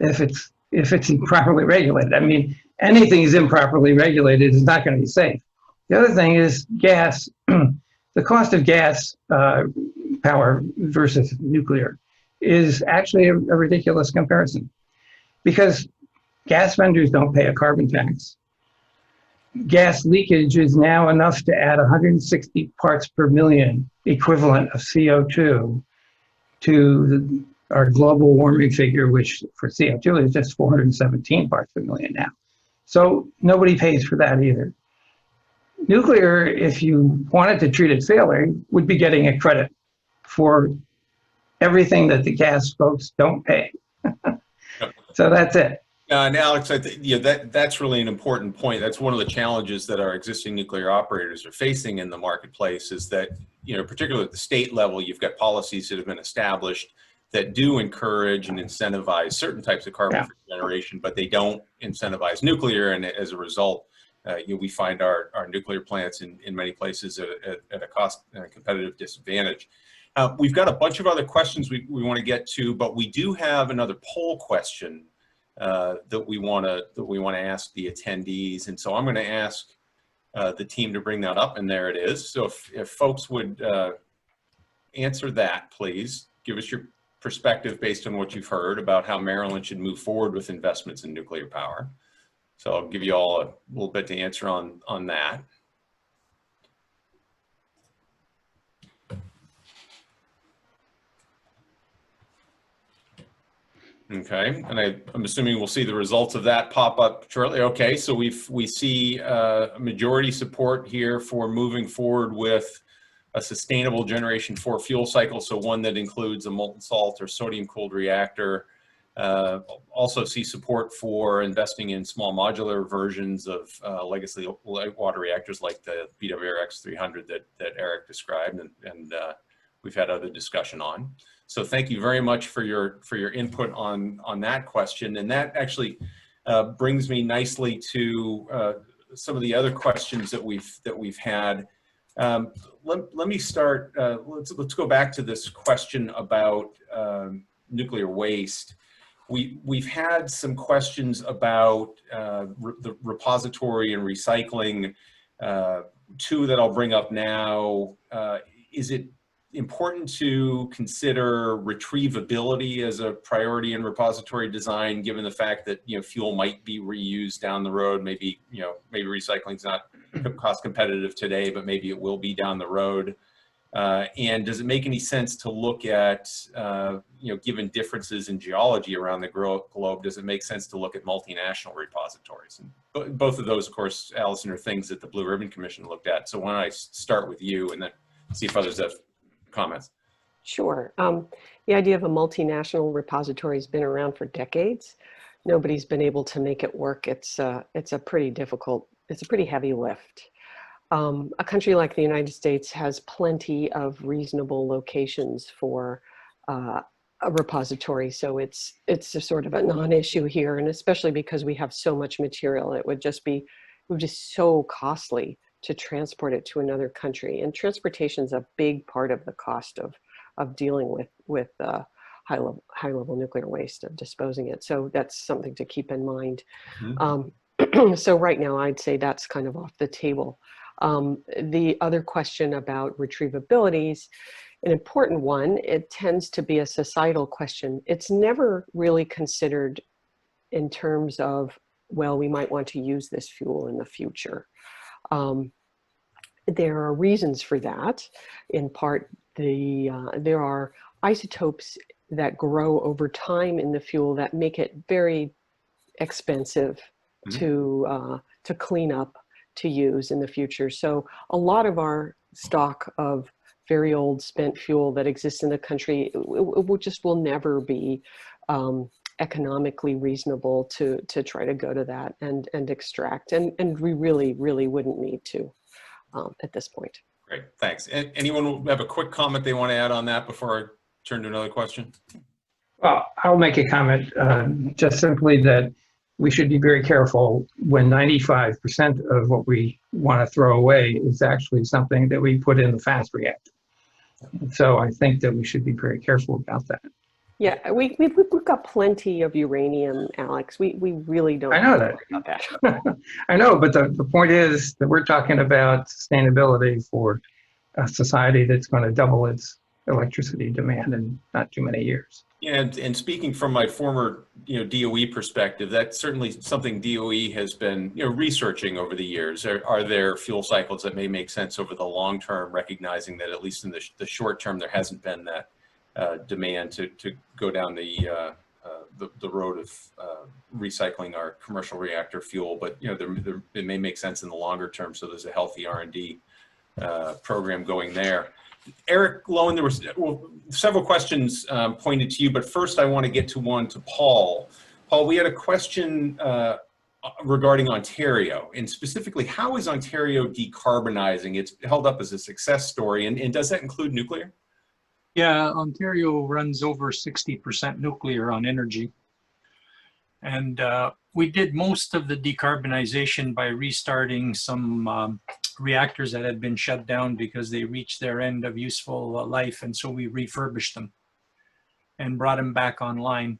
if it's improperly regulated. I mean, anything is improperly regulated is not going to be safe. The other thing is gas. The cost of gas power versus nuclear is actually a ridiculous comparison, because gas vendors don't pay a carbon tax. Gas leakage is now enough to add 160 parts per million equivalent of CO2 to our global warming figure, which for CO2 is just 417 parts per million now. So nobody pays for that either. Nuclear, if you wanted to treat it fairly, would be getting a credit for everything that the gas folks don't pay. So that's it. And Alex, I think that's really an important point. That's one of the challenges that our existing nuclear operators are facing in the marketplace, is that, particularly at the state level, you've got policies that have been established that do encourage and incentivize certain types of carbon-free generation, but they don't incentivize nuclear, and as a result, we find our nuclear plants in many places at a cost competitive disadvantage. We've got a bunch of other questions we want to get to, but we do have another poll question that we want to ask the attendees, and so I'm going to ask the team to bring that up, and there it is. So if folks would answer that, please give us your perspective based on what you've heard about how Maryland should move forward with investments in nuclear power. So I'll give you all a little bit to answer on that. Okay, and I'm assuming we'll see the results of that pop up shortly. Okay, so we see majority support here for moving forward with a sustainable Generation 4 fuel cycle, so one that includes a molten salt or sodium-cooled reactor. Also see support for investing in small modular versions of legacy light water reactors like the BWRX 300 that Eric described, and we've had other discussion on. So thank you very much for your input on that question, and that actually brings me nicely to some of the other questions that we've had. Let me start. Let's go back to this question about nuclear waste. We've had some questions about the repository and recycling. Two that I'll bring up now. Is it important to consider retrievability as a priority in repository design, given the fact that fuel might be reused down the road? Maybe maybe recycling's not cost competitive today, but maybe it will be down the road. And does it make any sense to look at given differences in geology around the globe, does it make sense to look at multinational repositories? And both of those, of course, Allison, are things that the Blue Ribbon Commission looked at. So why don't I start with you and then see if others have comments. Sure. The idea of a multinational repository has been around for decades. Nobody's been able to make it work. It's a pretty difficult, it's a pretty heavy lift. A country like the United States has plenty of reasonable locations for a repository, so it's a sort of a non-issue here, and especially because we have so much material, it would just so costly to transport it to another country, and transportation is a big part of the cost of dealing with high level nuclear waste, of disposing it. So that's something to keep in mind. Mm-hmm. So right now, I'd say that's kind of off the table. The other question about retrievability is an important one. It tends to be a societal question. It's never really considered in terms of, well, we might want to use this fuel in the future. There are reasons for that. In part, there are isotopes that grow over time in the fuel that make it very expensive to clean up, to use in the future. So a lot of our stock of very old spent fuel that exists in the country, it will never be economically reasonable to try to go to that and extract, and we really wouldn't need to at this point. Great, thanks. Anyone have a quick comment they want to add on that before I turn to another question? Well, I'll make a comment, just simply that we should be very careful when 95% of what we want to throw away is actually something that we put in the fast reactor. So I think that we should be very careful about that. Yeah, we've got plenty of uranium, Alex. We really don't. I know that. About that. I know, but the point is that we're talking about sustainability for a society that's going to double its electricity demand in not too many years. Yeah, and speaking from my former DOE perspective, that's certainly something DOE has been researching over the years. Are there fuel cycles that may make sense over the long term, recognizing that at least in the short term there hasn't been that demand to go down the road of recycling our commercial reactor fuel, but it may make sense in the longer term. So there's a healthy R&D program going there. Eric Loewen, there were several questions pointed to you, but first I want to get to one to Paul. Paul, we had a question regarding Ontario, and specifically, how is Ontario decarbonizing? It's held up as a success story, and does that include nuclear? Yeah, Ontario runs over 60% nuclear on energy. And we did most of the decarbonization by restarting some reactors that had been shut down because they reached their end of useful life. And so we refurbished them and brought them back online.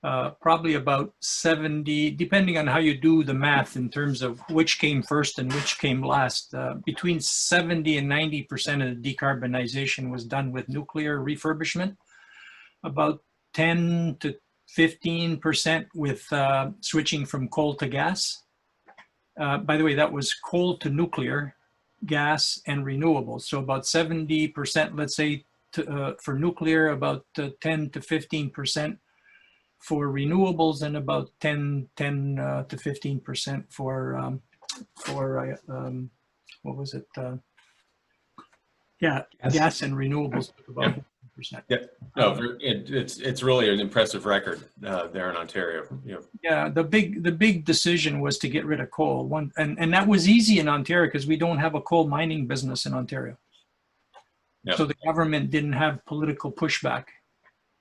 Probably about 70, depending on how you do the math in terms of which came first and which came last, between 70 and 90% of the decarbonization was done with nuclear refurbishment, about 10 to 15% with switching from coal to gas. By the way, that was coal to nuclear, gas, and renewables. So about 70%, let's say, for nuclear, about 10 to 15% for renewables, and about 10 to 15% for what was it? Gas and renewables, about 15%. Yeah, no, it's really an impressive record there in Ontario. You know. Yeah, the big decision was to get rid of coal. And that was easy in Ontario because we don't have a coal mining business in Ontario. Yeah. So the government didn't have political pushback.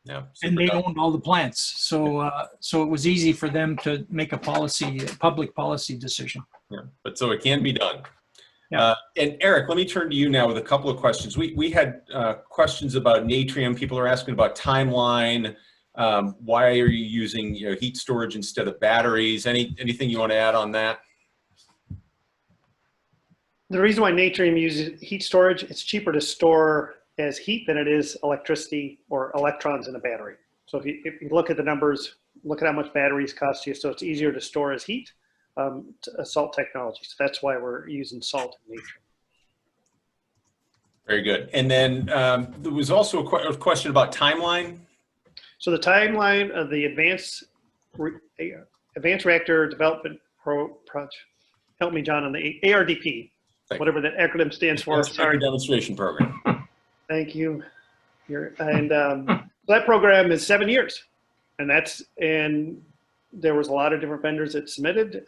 Yeah, and they owned all the plants. So so it was easy for them to make a public policy decision. Yeah, but so it can be done. Yeah. And Eric, let me turn to you now with a couple of questions. We had questions about natrium. People are asking about timeline. Why are you using heat storage instead of batteries? Anything you want to add on that? The reason why natrium uses heat storage, it's cheaper to store as heat than it is electricity or electrons in a battery. So if you look at the numbers, look at how much batteries cost you. So it's easier to store as heat, salt technology. So that's why we're using salt and natrium. Very good. And then there was also a question about timeline. So the timeline of the advanced reactor development project, help me, John, on the ARDP, whatever that acronym stands for. Sorry. Demonstration program. Thank you. That program is 7 years, and there was a lot of different vendors that submitted.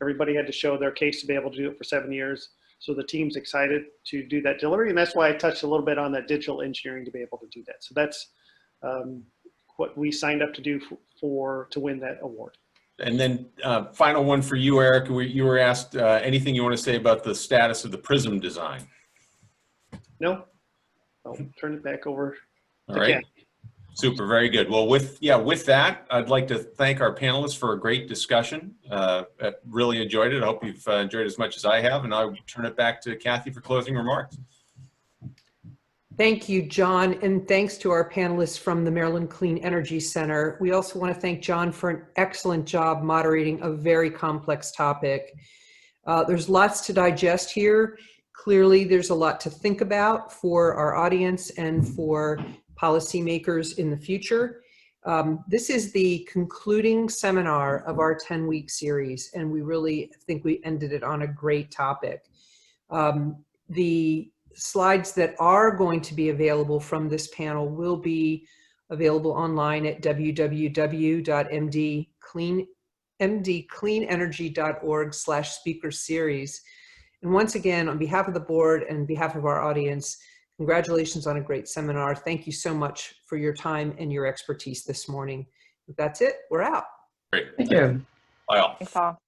Everybody had to show their case to be able to do it for 7 years. So the team's excited to do that delivery, and that's why I touched a little bit on that digital engineering to be able to do that. So that's what we signed up to do to win that award. And then final one for you, Eric. You were asked anything you want to say about the status of the PRISM design? No. I'll turn it back over to All right. Ken. Super, very good. Well, with that, I'd like to thank our panelists for a great discussion. I really enjoyed it. I hope you've enjoyed it as much as I have, and I'll turn it back to Kathy for closing remarks. Thank you, John, and thanks to our panelists from the Maryland Clean Energy Center. We also want to thank John for an excellent job moderating a very complex topic. There's lots to digest here. Clearly, there's a lot to think about for our audience and for policymakers in the future. This is the concluding seminar of our 10-week series, and we really think we ended it on a great topic. The slides that are going to be available from this panel will be available online at www.mdcleanenergy.org/speaker-series. And once again, on behalf of the board and behalf of our audience, congratulations on a great seminar. Thank you so much for your time and your expertise this morning. If that's it, we're out. Great. Thank you. Bye all. Thanks all.